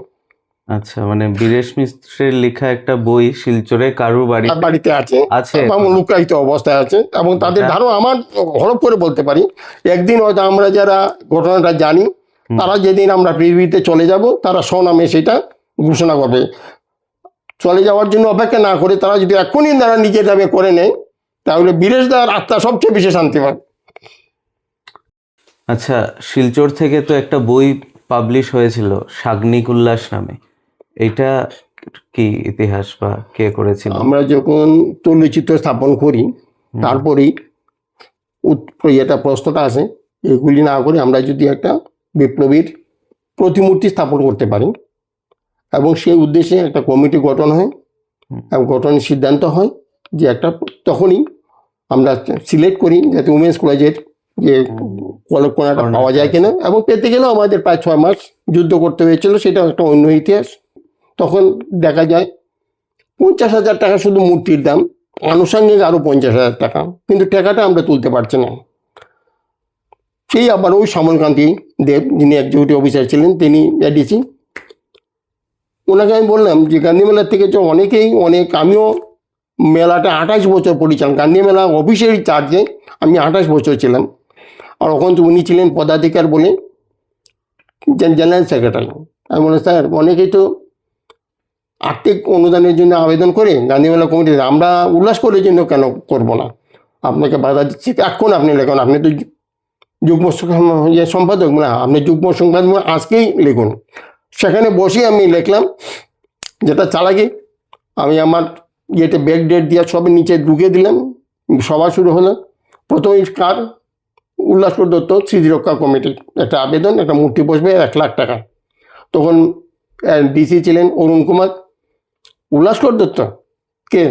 আচ্ছা, মানে বীরেশ মিশ্রের লেখা একটা বই শিলচরে কারুর তার বাড়িতে আছে আছে এবং লুকায়িত অবস্থায় আছে, এবং তাদের এটা- ধারণা আমার হরপ করে বলতে পারি, একদিন হয়তো আমরা যারা ঘটনাটা জানি তারা যেদিন আমরা পৃথিবীতে চলে যাব তারা স্বনামে সেটা ঘোষণা করবে। চলে যাওয়ার জন্য অপেক্ষা না করে তারা যদি এখনই তারা নিজের নামে করে নেয়, তাহলে বীরেশদার আত্মা সবচেয়ে বেশি শান্তি পায়। আচ্ছা, শিলচর থেকে তো একটা বই পাবলিশ হয়েছিল সাগ্নিক উল্লাস নামে, এটা কি ইতিহাস বা কে করেছিল? আমরা যখন তৈলচিত্র স্থাপন করি তারপরেই এটা প্রশ্নটা আসে, এগুলি না করে আমরা যদি একটা বিপ্লবীর প্রতিমূর্তি স্থাপন করতে পারি, এবং সেই উদ্দেশ্যে একটা কমিটি গঠন হয় এবং গঠনের সিদ্ধান্ত হয় যে একটা, তখনই আমরা সিলেক্ট করি যাতে উমেন্স কলেজের যে কলকনাটা পাওয়া যায় কিনা, এবং পেতে গেলেও আমাদের প্রায় 6 মাস যুদ্ধ করতে হয়েছিল, সেটা একটা অন্য ইতিহাস। তখন দেখা যায় 50,000 টাকা শুধু মূর্তির দাম, আনুষঙ্গিক আরও 50,000 টাকা, কিন্তু টাকাটা আমরা তুলতে পারছি না। সেই আবার ওই শ্যামলকান্তি দেব, যিনি এক্সিকিউটিভ অফিসার ছিলেন, তিনি এডিসি, ওনাকে আমি বললাম যে গান্ধী মেলার থেকে তো আমিও মেলাটা 28 বছর পরিচালনা, গান্ধী মেলা অফিসের চার্জে আমি 28 বছর ছিলাম। আর ওখান তো উনি ছিলেন পদাধিকার বলে জেনারেল সেক্রেটারি। আমি বললাম, স্যার অনেকেই তো আর্থিক অনুদানের জন্য আবেদন করে গান্ধী মেলা কমিটিতে, আমরা উল্লাস করার জন্য কেন করব না? আপনাকে বাধা দিচ্ছি, এখন আপনি লেখুন, আপনি তো যুগ্ম সম্পাদক না, আপনি যুগ্ম সম্পাদক আজকেই লিখুন। সেখানে বসে আমি লিখলাম, যেটা চালাকি আমি আমার ইয়েতে ব্যাক ডেট দিয়ে সব নিচে ঢুকিয়ে দিলাম। সভা শুরু হলো। প্রথমেই কার? উল্লাসকর দত্ত স্মৃতিরক্ষা কমিটির একটা আবেদন, একটা মূর্তি বসবে 1 লাখ টাকা। তখন ডিসি ছিলেন অরুণ কুমার। উল্লাসকর দত্ত কে?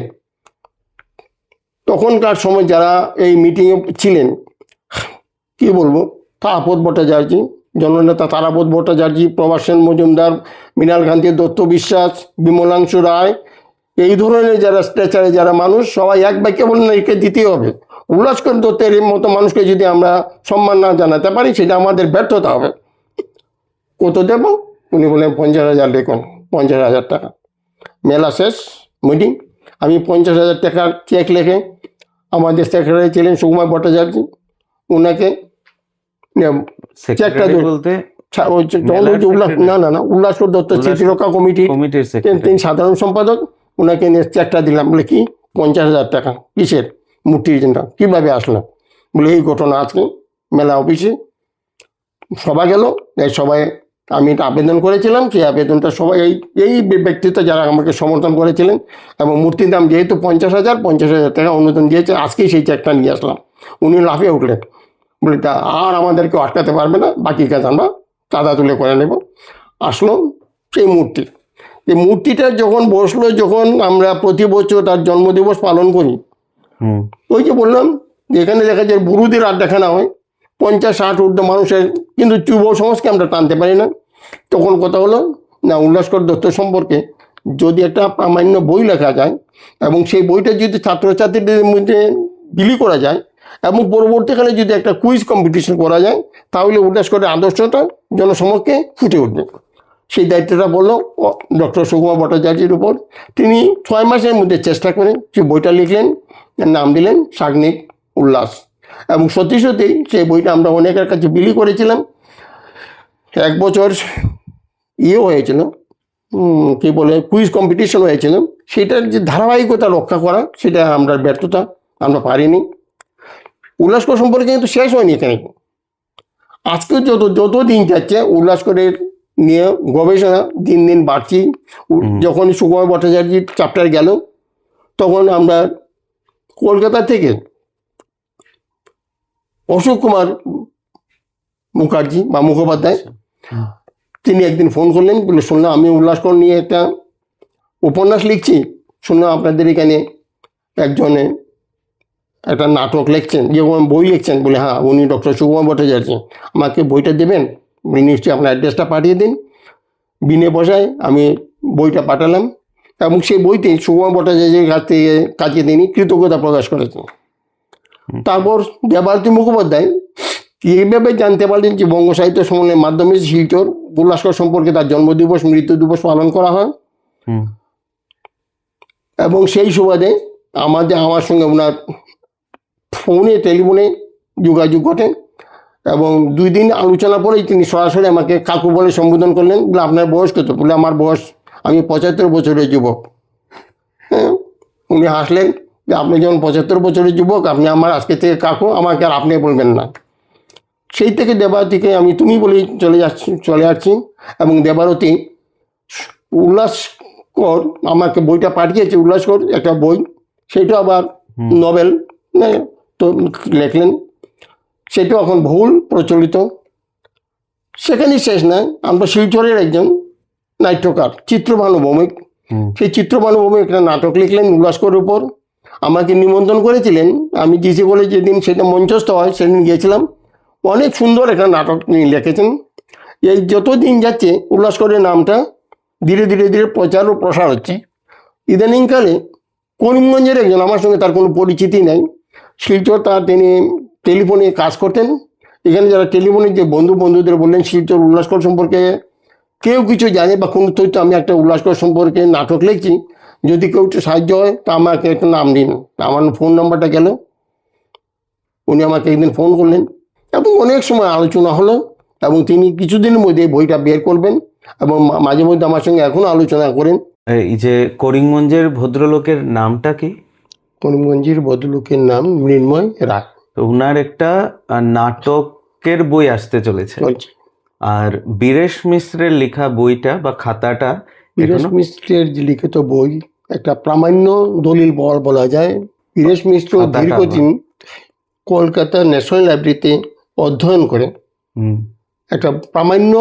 তখনকার সময় যারা এই মিটিংয়ে ছিলেন, কি বলবো, তারাপদ ভট্টাচার্য, জননেতা তারাপদ ভট্টাচার্য, প্রভাসেন মজুমদার, মৃণালকান্তি দত্ত বিশ্বাস, বিমলাংশু রায়, এই ধরনের যারা স্ট্রেচারে যারা মানুষ, সবাই এক বাক্যে বললেন একে দিতেই হবে। উল্লাসকর দত্তের মতো মানুষকে যদি আমরা সম্মান না জানাতে পারি, সেটা আমাদের ব্যর্থতা হবে। কত দেব? উনি বললেন 50,000 লিখুন। 50,000 টাকা। মেলা শেষ, মিটিং, আমি 50,000 টাকার চেক লিখে আমাদের সেক্রেটারি ছিলেন সুকুমার ভট্টাচার্য, ওনাকে চেকটা সেক্রেটারি বলতে উল্লাসকর দত্ত স্মৃতিরক্ষা কমিটির কমিটির তিনি সেক্রেটারি? সাধারণ সম্পাদক। ওনাকে নিয়ে চেকটা দিলাম, বলে কি 50,000 টাকা কিসের? মূর্তির জন্য। কীভাবে আসলো? বলে এই ঘটনা আজকে মেলা অফিসে সভা গেল, এই সবাই আমি একটা আবেদন করেছিলাম, সেই আবেদনটা সবাই এই ব্যক্তিত্ব যারা আমাকে সমর্থন করেছিলেন, এবং মূর্তির দাম যেহেতু 50,000 টাকা অনুদান দিয়েছে, আজকেই সেই চেকটা নিয়ে আসলাম। উনি লাফিয়ে উঠলেন, বলে তা আর আমাদেরকে আটকাতে পারবে না, বাকি কাজ আমরা চাঁদা তুলে করে নেব। আসলো সেই মূর্তি। এই মূর্তিটা যখন বসলো, যখন আমরা প্রতি বছর তার জন্মদিবস পালন করি, ওই যে বললাম যে এখানে দেখা যায় বুড়ুদের আর দেখা না হয়, 50-60 ঊর্ধ্ব মানুষের, কিন্তু যুব সমাজকে আমরা টানতে পারি না। তখন কথা হলো, না উল্লাসকর দত্ত সম্পর্কে যদি একটা প্রামাণ্য বই লেখা যায়, এবং সেই বইটা যদি ছাত্রছাত্রীদের মধ্যে বিলি করা যায়, এবং পরবর্তীকালে যদি একটা কুইজ কম্পিটিশন করা যায়, তাহলে উল্লাসকরের আদর্শটা জনসমক্ষে ফুটে উঠবে। সেই দায়িত্বটা বললো ডক্টর সুকুমার ভট্টাচার্যের উপর। তিনি 6 মাসের মধ্যে চেষ্টা করে সেই বইটা লিখলেন, নাম দিলেন সাগ্নিক উল্লাস। এবং সত্যি সত্যি সেই বইটা আমরা অনেকের কাছে বিলি করেছিলাম। 1 বছর হয়েছিল, কি বলে, কুইজ কম্পিটিশন হয়েছিল। সেটার যে ধারাবাহিকতা রক্ষা করা, সেটা আমরা ব্যর্থতা, আমরা পারিনি। উল্লাসকর সম্পর্কে কিন্তু শেষ হয়নি এখানে। আজকে যত দিন যাচ্ছে উল্লাসকরের নিয়ে গবেষণা দিন দিন বাড়ছি। যখন সুকুমার ভট্টাচার্যের চ্যাপ্টার গেল, তখন আমরা কলকাতা থেকে অশোক কুমার মুখার্জি বা মুখোপাধ্যায়, তিনি একদিন ফোন করলেন, বলে শুনলাম আমি উল্লাসকর নিয়ে একটা উপন্যাস লিখছি, শুনলাম আপনাদের এখানে একজনে একটা নাটক লিখছেন, যেমন বই লিখছেন, বলে হ্যাঁ উনি ডক্টর সুকুমার ভট্টাচার্য, আমাকে বইটা দেবেন, নিশ্চয়ই আপনার অ্যাড্রেসটা পাঠিয়ে দিন। বিনে পয়সায় আমি বইটা পাঠালাম এবং সেই বইতে সুকুমার ভট্টাচার্যের কাছ থেকে কাছে তিনি কৃতজ্ঞতা প্রকাশ করেছেন। তারপর দেবারতী মুখোপাধ্যায় এইভাবে জানতে পারলেন যে বঙ্গ সাহিত্য সম্মেলনের মাধ্যমে শিলচর উল্লাসকর সম্পর্কে তার জন্মদিবস মৃত্যু দিবস পালন করা হয় এবং সেই সুবাদে আমার সঙ্গে ওনার ফোনে টেলিফোনে যোগাযোগ ঘটে এবং 2 দিন আলোচনা পরেই তিনি সরাসরি আমাকে কাকু বলে সম্বোধন করলেন। বলে আপনার বয়স কত? বলে আমার বয়স, আমি 75 বছরের যুবক। হ্যাঁ, উনি হাসলেন যে আপনি যখন 75 বছরের যুবক, আপনি আমার আজকে থেকে কাকু, আমাকে আর আপনি বলবেন না। সেই থেকে দেবারতীকে আমি তুমি বলেই চলে আসছি এবং দেবারতী উল্লাসকর আমাকে বইটা পাঠিয়েছে, উল্লাসকর একটা বই, সেটা আবার নভেল তো লেখলেন, সেটাও এখন বহুল প্রচলিত। সেখানেই শেষ নয়, আমরা শিলচরের একজন নাট্যকার চিত্রভানু ভৌমিক, সেই চিত্রভানু ভৌমিক একটা নাটক লিখলেন উল্লাসকরের উপর, আমাকে নিমন্ত্রণ করেছিলেন। আমি জিসি কলেজ যেদিন সেটা মঞ্চস্থ হয় সেদিন গিয়েছিলাম। অনেক সুন্দর একটা নাটক তিনি লিখেছেন। এই যত দিন যাচ্ছে উল্লাসকরের নামটা ধীরে ধীরে ধীরে প্রচার ও প্রসার হচ্ছে। ইদানিংকালে করিমগঞ্জের একজন, আমার সঙ্গে তার কোনো পরিচিতি নেই, শিলচর তিনি টেলিফোনে কাজ করতেন। এখানে যারা টেলিফোনে যে বন্ধুদের বললেন শিলচর উল্লাসকর সম্পর্কে কেউ কিছু জানে বা কোনো তথ্য, আমি একটা উল্লাসকর সম্পর্কে নাটক লিখছি, যদি কেউ একটু সাহায্য হয় তা আমাকে একটা নাম দিন। আমার ফোন নাম্বারটা গেল, উনি আমাকে একদিন ফোন করলেন এবং অনেক সময় আলোচনা হলো এবং তিনি কিছুদিনের মধ্যে বইটা বের করবেন এবং মাঝে মধ্যে আমার সঙ্গে এখনও আলোচনা করেন। এই যে করিমগঞ্জের ভদ্রলোকের নামটা কি? করিমগঞ্জের ভদ্রলোকের নাম মৃন্ময় রায়। তো উনার একটা নাটকের বই আসতে চলেছে, আর বীরেশ মিশ্রের লেখা বইটা বা খাতাটা, বীরেশ মিশ্রের যে লিখিত বই একটা প্রামাণ্য দলিল বলা যায়। বীরেশ মিশ্র দীর্ঘদিন কলকাতা ন্যাশনাল লাইব্রেরিতে অধ্যয়ন করে একটা প্রামাণ্য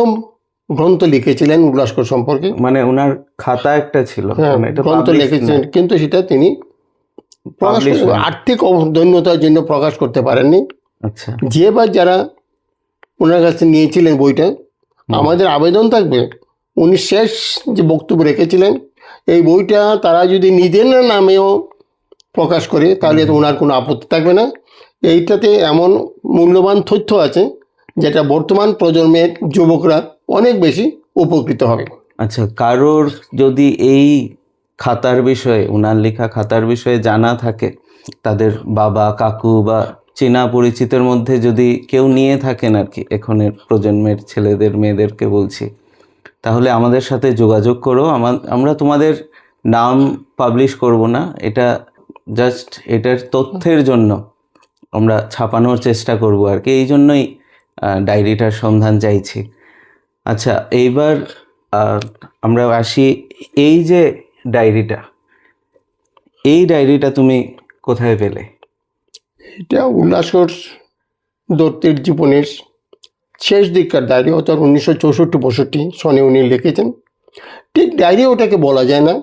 গ্রন্থ লিখেছিলেন উল্লাসকর সম্পর্কে, মানে ওনার খাতা একটা ছিল, গ্রন্থ লিখেছিলেন, কিন্তু সেটা তিনি আর্থিক দৈন্যতার জন্য প্রকাশ করতে পারেননি। আচ্ছা, যে বা যারা ওনার কাছে নিয়েছিলেন বইটা, আমাদের আবেদন থাকবে উনি শেষ যে বক্তব্য রেখেছিলেন এই বইটা তারা যদি নিজের নামেও প্রকাশ করে তাহলে ওনার কোনো আপত্তি থাকবে না। এইটাতে এমন মূল্যবান তথ্য আছে যেটা বর্তমান প্রজন্মের যুবকরা অনেক বেশি উপকৃত হবে। আচ্ছা, কারোর যদি এই খাতার বিষয়ে, ওনার লেখা খাতার বিষয়ে জানা থাকে, তাদের বাবা কাকু বা চেনা পরিচিতের মধ্যে যদি কেউ নিয়ে থাকেন আর কি, এখনের প্রজন্মের ছেলেদের মেয়েদেরকে বলছি, তাহলে আমাদের সাথে যোগাযোগ করো। আমরা তোমাদের নাম পাবলিশ করব না, এটা জাস্ট এটার তথ্যের জন্য আমরা ছাপানোর চেষ্টা করব আর কি, এই জন্যই ডায়েরিটার সন্ধান চাইছি। আচ্ছা, এইবার আমরা আসি, এই যে ডায়েরিটা তুমি কোথায় পেলে? এটা উল্লাসকর দত্তের জীবনের শেষ দিককার ডায়েরি, অর্থাৎ 1964-65 সনে উনি লিখেছেন। ঠিক ডায়েরি ওটাকে বলা যায় না,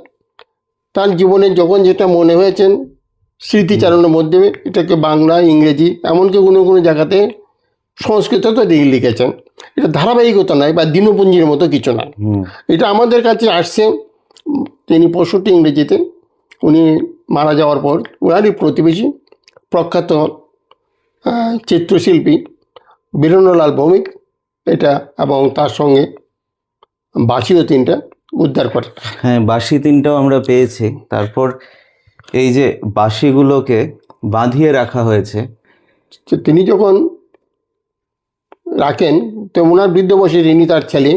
তার জীবনে যখন যেটা মনে হয়েছেন স্মৃতিচারণের মধ্যে এটাকে বাংলা, ইংরেজি, এমনকি কোনো কোনো জায়গাতে সংস্কৃততে লিখেছেন। এটা ধারাবাহিকতা নয় বা দিনপঞ্জির মতো কিছু নয়। এটা আমাদের কাছে আসছে তিনি 65 ইংরেজিতে, উনি মারা যাওয়ার পর ওনারই প্রতিবেশী প্রখ্যাত চিত্রশিল্পী বীরেন্দ্রলাল ভৌমিক এটা এবং তার সঙ্গে বাঁশিও 3টা উদ্ধার করে। হ্যাঁ, বাঁশি 3টাও আমরা পেয়েছি। তারপর এই যে বাঁশিগুলোকে বাঁধিয়ে রাখা হয়েছে, তিনি যখন রাখেন তো ওনার বৃদ্ধ বয়সে তিনি তার ছেলে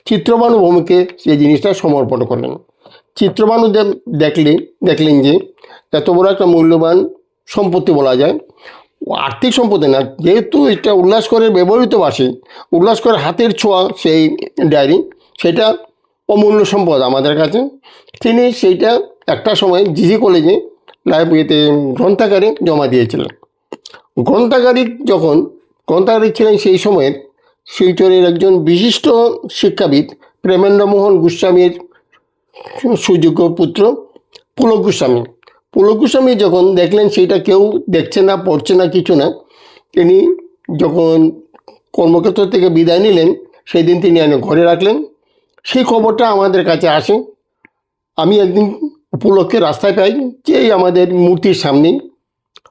চিত্রভানু ভৌমিককে সেই জিনিসটা সমর্পণ করলেন। চিত্রভানু দেখলেন যে এত বড় একটা মূল্যবান সম্পত্তি বলা যায়, আর্থিক সম্পত্তি না, যেহেতু এটা উল্লাসকরের ব্যবহৃত বাঁশি, উল্লাসকরের হাতের ছোঁয়া সেই ডায়েরি, সেটা অমূল্য সম্পদ আমাদের কাছে। তিনি সেইটা একটা সময় জিজি কলেজে লাইব্রেরিতে গ্রন্থাগারে জমা দিয়েছিলেন। গ্রন্থাগারিক ছিলেন সেই সময়ের শিলচরের একজন বিশিষ্ট শিক্ষাবিদ প্রেমেন্দ্রমোহন গোস্বামীর সুযোগ্য পুত্র পুলক গোস্বামী। পুলক গোস্বামী যখন দেখলেন সেইটা কেউ দেখছে না, পড়ছে না, কিছু না, তিনি যখন কর্মক্ষেত্র থেকে বিদায় নিলেন সেই দিন তিনি এনে ঘরে রাখলেন। সেই খবরটা আমাদের কাছে আসে। আমি একদিন পুলককে রাস্তায় পাই, যে এই আমাদের মূর্তির সামনেই।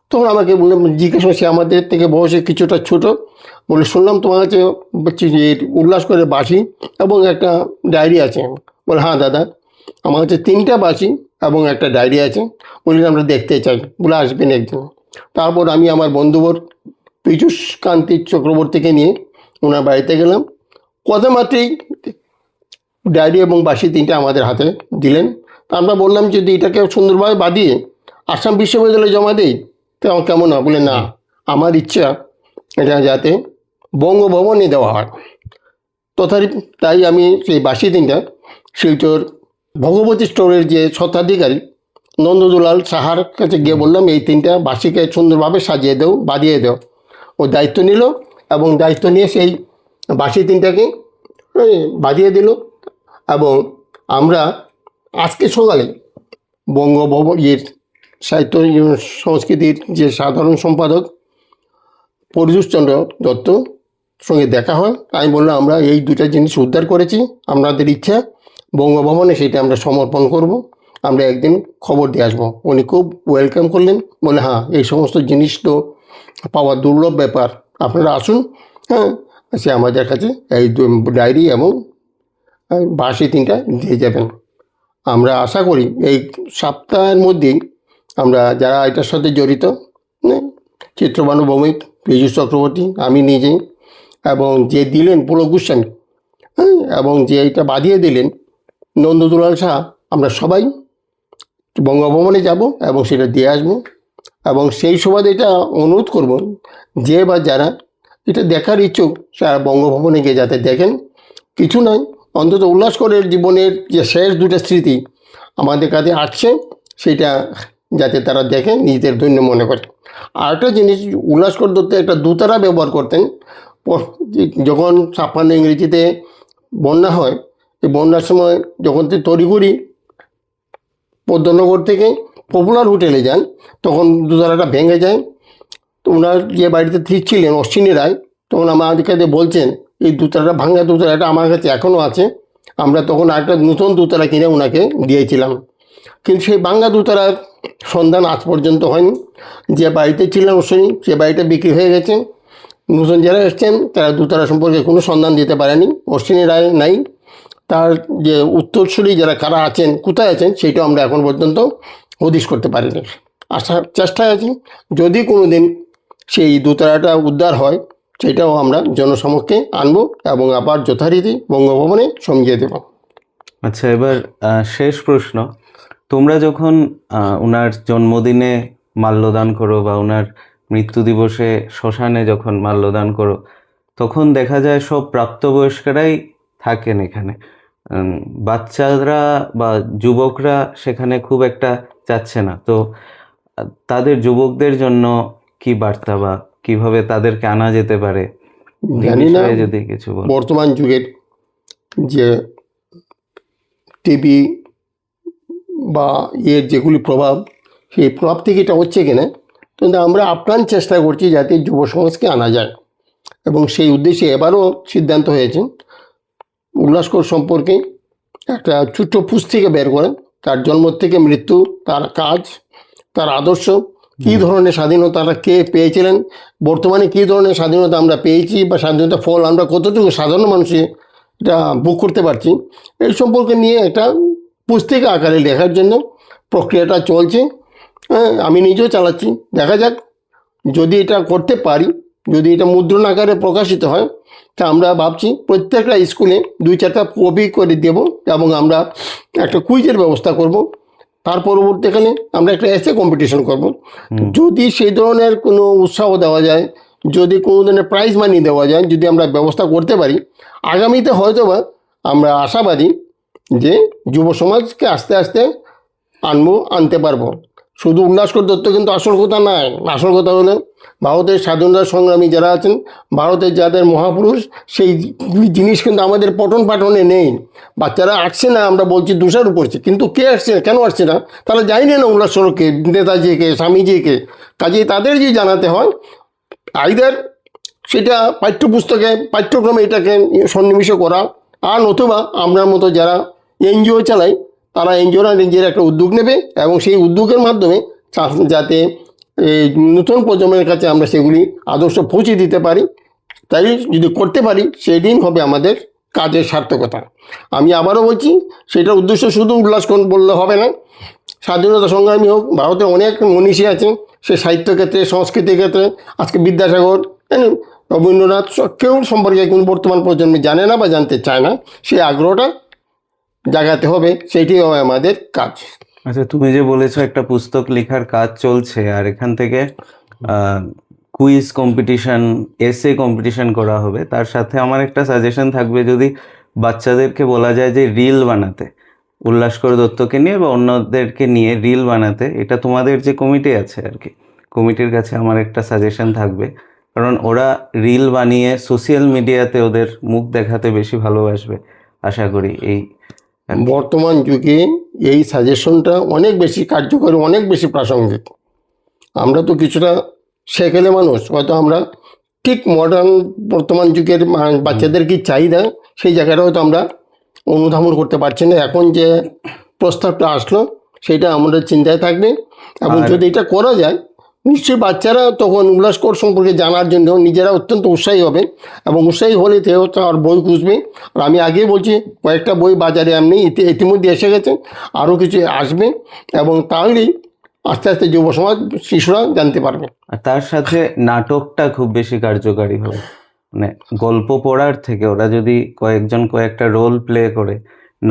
তখন আমাকে বললাম, জিজ্ঞেস করছে, আমাদের থেকে বয়সে কিছুটা ছোট, বলে শুনলাম তোমার কাছে উল্লাস করে বাঁশি এবং একটা ডায়েরি আছে। বলে হ্যাঁ দাদা, আমার কাছে 3টা বাঁশি এবং একটা ডায়েরি আছে। বললেন আমরা দেখতে চাই, বলে আসবেন একদিন। তারপর আমি আমার বন্ধুবর পীযূষ কান্তি চক্রবর্তীকে নিয়ে ওনার বাড়িতে গেলাম। কথা মাত্রই ডায়েরি এবং বাঁশি 3টা আমাদের হাতে দিলেন। তা আমরা বললাম যদি এটাকে সুন্দরভাবে বাঁধিয়ে আসাম বিশ্ববিদ্যালয়ে জমা দিই তো আমার কেমন হয়? বলে না, আমার ইচ্ছা এটা যাতে বঙ্গভবনে দেওয়া হয়। তাই আমি সেই বাঁশি 3টা শিলচর ভগবতী স্টোরের যে স্বত্বাধিকারী নন্দদুলাল সাহার কাছে গিয়ে বললাম, এই 3টা বাঁশিকে সুন্দরভাবে সাজিয়ে দাও, বাঁধিয়ে দাও। ও দায়িত্ব নিল এবং দায়িত্ব নিয়ে সেই বাঁশি 3টাকে বাঁধিয়ে দিল। এবং আমরা আজকে সকালে বঙ্গভবন সাহিত্য সংস্কৃতির যে সাধারণ সম্পাদক পরিযুষচন্দ্র দত্ত সঙ্গে দেখা হয়। আমি বললাম আমরা এই 2টা জিনিস উদ্ধার করেছি, আমাদের ইচ্ছা বঙ্গভবনে সেটা আমরা সমর্পণ করব, আমরা একদিন খবর দিয়ে আসবো। উনি খুব ওয়েলকাম করলেন, বলে হ্যাঁ এই সমস্ত জিনিস তো পাওয়া দুর্লভ ব্যাপার, আপনারা আসুন। হ্যাঁ, সে আমাদের কাছে এই ডায়েরি এবং বাঁশি 3টা দিয়ে যাবেন। আমরা আশা করি এই সপ্তাহের মধ্যেই আমরা যারা এটার সাথে জড়িত, চিত্রবানু ভৌমিক, পীযূষ চক্রবর্তী, আমি নিজেই, এবং যে দিলেন পুলক গোস্বামী, হ্যাঁ, এবং যে এটা বাঁধিয়ে দিলেন নন্দদুলাল সাহা, আমরা সবাই বঙ্গভবনে যাব এবং সেটা দিয়ে আসবো। এবং সেই সুবাদে এটা অনুরোধ করব, যে বা যারা এটা দেখার ইচ্ছুক তারা বঙ্গভবনে গিয়ে যাতে দেখেন। কিছু নয়, অন্তত উল্লাসকরের জীবনের যে শেষ 2টা স্মৃতি আমাদের কাছে আসছে, সেটা যাতে তারা দেখেন, নিজেদের ধন্য মনে করে। আরেকটা জিনিস, উল্লাসকর দত্ত একটা দোতারা ব্যবহার করতেন। যখন 56 ইংরেজিতে বন্যা হয়, এই বন্যার সময় যখন তড়িঘড়ি পদ্মনগর থেকে পপুলার হোটেলে যান, তখন দোতারাটা ভেঙে যায়। তো ওনার যে বাড়িতে ছিলেন অশ্বিনী রায়, তখন আমাদের কাছে বলছেন এই দোতারাটা, ভাঙা দোতারাটা আমার কাছে এখনও আছে। আমরা তখন আরেকটা নতুন দোতারা কিনে ওনাকে দিয়েছিলাম, কিন্তু সেই ভাঙা দোতারার সন্ধান আজ পর্যন্ত হয়নি। যে বাড়িতে ছিলেন অশ্বিনী, সে বাড়িটা বিক্রি হয়ে গেছে। নতুন যারা এসছেন তারা দোতারা সম্পর্কে কোনো সন্ধান দিতে পারেনি। অশ্বিনী রায় নাই, তার যে উত্তরসূরি যারা কারা আছেন, কোথায় আছেন, সেটাও আমরা এখন পর্যন্ত হদিশ করতে পারিনি। আসার চেষ্টায় আছি, যদি কোনো দিন সেই দোতারাটা উদ্ধার হয় সেটাও আমরা জনসমক্ষে আনবো এবং আবার যথারীতি বঙ্গভবনে সঙ্গিয়ে দেব। আচ্ছা, এবার শেষ প্রশ্ন, তোমরা যখন ওনার জন্মদিনে মাল্যদান করো বা ওনার মৃত্যু দিবসে শ্মশানে যখন মাল্যদান করো, তখন দেখা যায় সব প্রাপ্তবয়স্করাই থাকেন এখানে, বাচ্চারা বা যুবকরা সেখানে খুব একটা যাচ্ছে না। তো তাদের যুবকদের জন্য কি বার্তা বা কিভাবে তাদেরকে আনা যেতে পারে, জানি না, যদি কিছু বল। বর্তমান যুগের যে টিভি বা যেগুলি প্রভাব, সেই প্রভাব থেকে এটা হচ্ছে কিনা, কিন্তু আমরা আপ্রাণ চেষ্টা করছি যাতে যুব সমাজকে আনা যায়। এবং সেই উদ্দেশ্যে এবারও সিদ্ধান্ত হয়েছে উল্লাসকর সম্পর্কে একটা ছোট্ট পুস্তিকা বের করে, তার জন্ম থেকে মৃত্যু, তার কাজ, তার আদর্শ, কী ধরনের স্বাধীনতা কে পেয়েছিলেন, বর্তমানে কী ধরনের স্বাধীনতা আমরা পেয়েছি, বা স্বাধীনতার ফল আমরা কতটুকু সাধারণ মানুষে এটা ভোগ করতে পারছি, এই সম্পর্কে নিয়ে একটা পুস্তিকা আকারে লেখার জন্য প্রক্রিয়াটা চলছে। আমি নিজেও চালাচ্ছি, দেখা যাক যদি এটা করতে পারি, যদি এটা মুদ্রণ আকারে প্রকাশিত হয়, তা আমরা ভাবছি প্রত্যেকটা স্কুলে 2-4টা কপি করে দেব এবং আমরা একটা কুইজের ব্যবস্থা করব। তার পরবর্তীকালে আমরা একটা এসে কম্পিটিশন করব। যদি সেই ধরনের কোনো উৎসাহ দেওয়া যায়, যদি কোনো ধরনের প্রাইজ মানি দেওয়া যায়, যদি আমরা ব্যবস্থা করতে পারি, আগামীতে হয়তো বা আমরা আশাবাদী যে যুব সমাজকে আস্তে আস্তে আনতে পারবো। শুধু উল্লাসকর দত্ত কিন্তু আসল কথা নয়। আসল কথা হলো ভারতের স্বাধীনতা সংগ্রামী যারা আছেন, ভারতের যাদের মহাপুরুষ, সেই জিনিস কিন্তু আমাদের পঠন পাঠনে নেই। বাচ্চারা আসছে না, আমরা বলছি দোষারোপ করছি, কিন্তু কে আসছে, কেন আসছে না, তারা জানে না উল্লাসকরকে, নেতাজিকে, স্বামীজিকে। কাজেই তাদের যে জানাতে হয়, আইদার সেটা পাঠ্যপুস্তকে, পাঠ্যক্রমে এটাকে সন্নিবেশ করা, আর নতুবা আপনার মতো যারা এনজিও চালায়, তারা এনজিওরা নিজের একটা উদ্যোগ নেবে এবং সেই উদ্যোগের মাধ্যমে যাতে এই নতুন প্রজন্মের কাছে আমরা সেগুলি আদর্শ পৌঁছে দিতে পারি। তাই যদি করতে পারি, সেই দিন হবে আমাদের কাজের সার্থকতা। আমি আবারও বলছি, সেটার উদ্দেশ্য শুধু উল্লাস বললে হবে না। স্বাধীনতা সংগ্রামী হোক, ভারতে অনেক মনীষী আছে, সে সাহিত্য ক্ষেত্রে, সংস্কৃতির ক্ষেত্রে, আজকে বিদ্যাসাগর, রবীন্দ্রনাথ, কেউ সম্পর্কে কোন বর্তমান প্রজন্মে জানে না বা জানতে চায় না। সেই আগ্রহটা জাগাতে হবে, সেইটাই হবে আমাদের কাজ। আচ্ছা, তুমি যে বলেছো একটা পুস্তক লেখার কাজ চলছে, আর এখান থেকে কুইজ কম্পিটিশন, এসে কম্পিটিশন করা হবে, তার সাথে আমার একটা সাজেশন থাকবে, যদি বাচ্চাদেরকে বলা যায় যে রিল বানাতে, উল্লাসকর দত্তকে নিয়ে বা অন্যদেরকে নিয়ে রিল বানাতে, এটা তোমাদের যে কমিটি আছে আর কি, কমিটির কাছে আমার একটা সাজেশন থাকবে, কারণ ওরা রিল বানিয়ে সোশ্যাল মিডিয়াতে ওদের মুখ দেখাতে বেশি ভালোবাসবে আশা করি। এই বর্তমান যুগে এই সাজেশনটা অনেক বেশি কার্যকরী, অনেক বেশি প্রাসঙ্গিক। আমরা তো কিছুটা সেকেলে মানুষ, হয়তো আমরা ঠিক মডার্ন বর্তমান যুগের বাচ্চাদের কি চাহিদা, সেই জায়গাটা হয়তো আমরা অনুধাবন করতে পারছি না। এখন যে প্রস্তাবটা আসলো, সেটা আমাদের চিন্তায় থাকবে, এবং যদি এটা করা যায়, নিশ্চয়ই বাচ্চারা তখন উল্লাসকর সম্পর্কে জানার জন্য নিজেরা অত্যন্ত উৎসাহী হবে, এবং উৎসাহী হলে তেও তার বই খুঁজবে। আর আমি আগেই বলছি, কয়েকটা বই বাজারে এমনি ইতিমধ্যে এসে গেছে, আরও কিছু আসবে, এবং তাহলেই আস্তে আস্তে যুব সমাজ, শিশুরা জানতে পারবে। আর তার সাথে নাটকটা খুব বেশি কার্যকারী হবে, মানে গল্প পড়ার থেকে ওরা যদি কয়েকটা রোল প্লে করে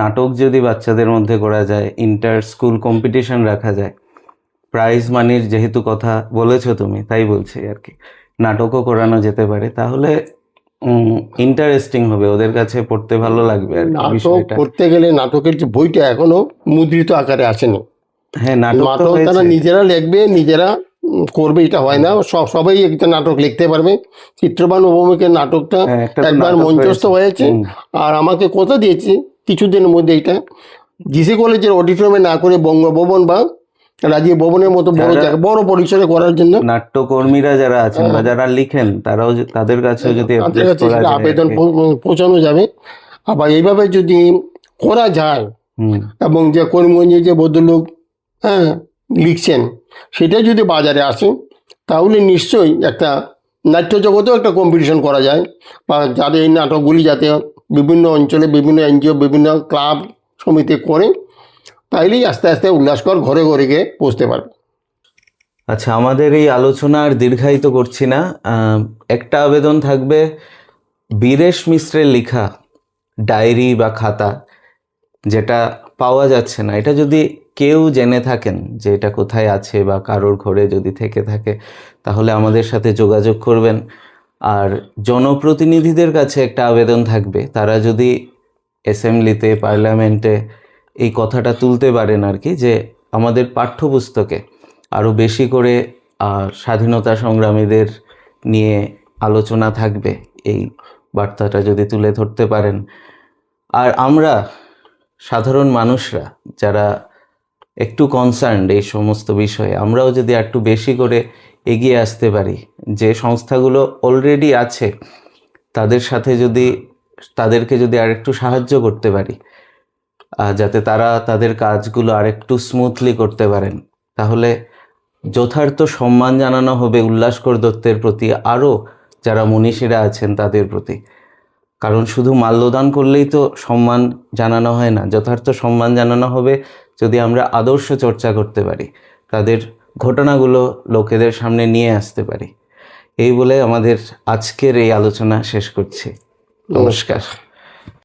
নাটক যদি বাচ্চাদের মধ্যে করা যায়, ইন্টার স্কুল কম্পিটিশন রাখা যায়, প্রাইজ মানির যেহেতু কথা বলেছো তুমি, তাই বলছি আর কি, নাটকও করানো যেতে পারে, তাহলে ইন্টারেস্টিং হবে, ওদের কাছে পড়তে ভালো লাগবে আর কি নাটক বিষয়টা। করতে গেলে নাটকের যে বইটা এখনো মুদ্রিত আকারে আসেনি। হ্যাঁ, নাটক তো নাটক তারা হয়েছে। নিজেরা লিখবে, নিজেরা করবে, এটা হয় না। সবাই একটা নাটক লিখতে পারবে। চিত্রবান অবমুখের নাটকটা হ্যাঁ, একটা তো একবার নাটক মঞ্চস্থ হয়েছে, আর আমাকে কথা দিয়েছি কিছুদিনের মধ্যে এটা জিসি কলেজের অডিটোরিয়ামে না করে বঙ্গভবন বা রাজীব ভবনের মতো বড় জায়গা, বড় পরিসরে করার জন্য নাট্যকর্মীরা যারা আছেন বা যারা লিখেন, তারাও তাদের কাছেও যদি তাদের approach কাছে করা সেটা যায় আর আবেদন কি। পৌঁছানো যাবে। আবার এইভাবে যদি করা যায়, হুম। এবং যে করিমগঞ্জে যে ভদ্রলোক লিখছেন, সেটা যদি বাজারে আসে, তাহলে নিশ্চয়ই একটা নাট্য জগতেও একটা কম্পিটিশন করা যায়, বা যাদের এই নাটকগুলি যাতে বিভিন্ন অঞ্চলে, বিভিন্ন এনজিও, বিভিন্ন ক্লাব সমিতি করে, তাইলেই আস্তে আস্তে উল্লাসকর ঘরে ঘরে গিয়ে পৌঁছতে পারবে। আচ্ছা, আমাদের এই আলোচনা আর দীর্ঘায়িত করছি না, একটা আবেদন থাকবে, বীরেশ মিশ্রের লেখা ডায়েরি বা খাতা, যেটা পাওয়া যাচ্ছে না, এটা যদি কেউ জেনে থাকেন যে এটা কোথায় আছে বা কারোর ঘরে যদি থেকে থাকে, তাহলে আমাদের সাথে যোগাযোগ করবেন। আর জনপ্রতিনিধিদের কাছে একটা আবেদন থাকবে, তারা যদি অ্যাসেম্বলিতে, পার্লামেন্টে এই কথাটা তুলতে পারেন আর কি, যে আমাদের পাঠ্যপুস্তকে আরও বেশি করে স্বাধীনতা সংগ্রামীদের নিয়ে আলোচনা থাকবে, এই বার্তাটা যদি তুলে ধরতে পারেন। আর আমরা সাধারণ মানুষরা যারা একটু কনসার্নড এই সমস্ত বিষয়ে, আমরাও যদি একটু বেশি করে এগিয়ে আসতে পারি, যে সংস্থাগুলো অলরেডি আছে তাদেরকে যদি আর একটু সাহায্য করতে পারি, যাতে তারা তাদের কাজগুলো আর একটু স্মুথলি করতে পারেন, তাহলে যথার্থ সম্মান জানানো হবে উল্লাসকর দত্তের প্রতি, আরও যারা মনীষীরা আছেন তাদের প্রতি। কারণ শুধু মাল্যদান করলেই তো সম্মান জানানো হয় না, যথার্থ সম্মান জানানো হবে যদি আমরা আদর্শ চর্চা করতে পারি, তাদের ঘটনাগুলো লোকেদের সামনে নিয়ে আসতে পারি। এই বলে আমাদের আজকের এই আলোচনা শেষ করছি। নমস্কার।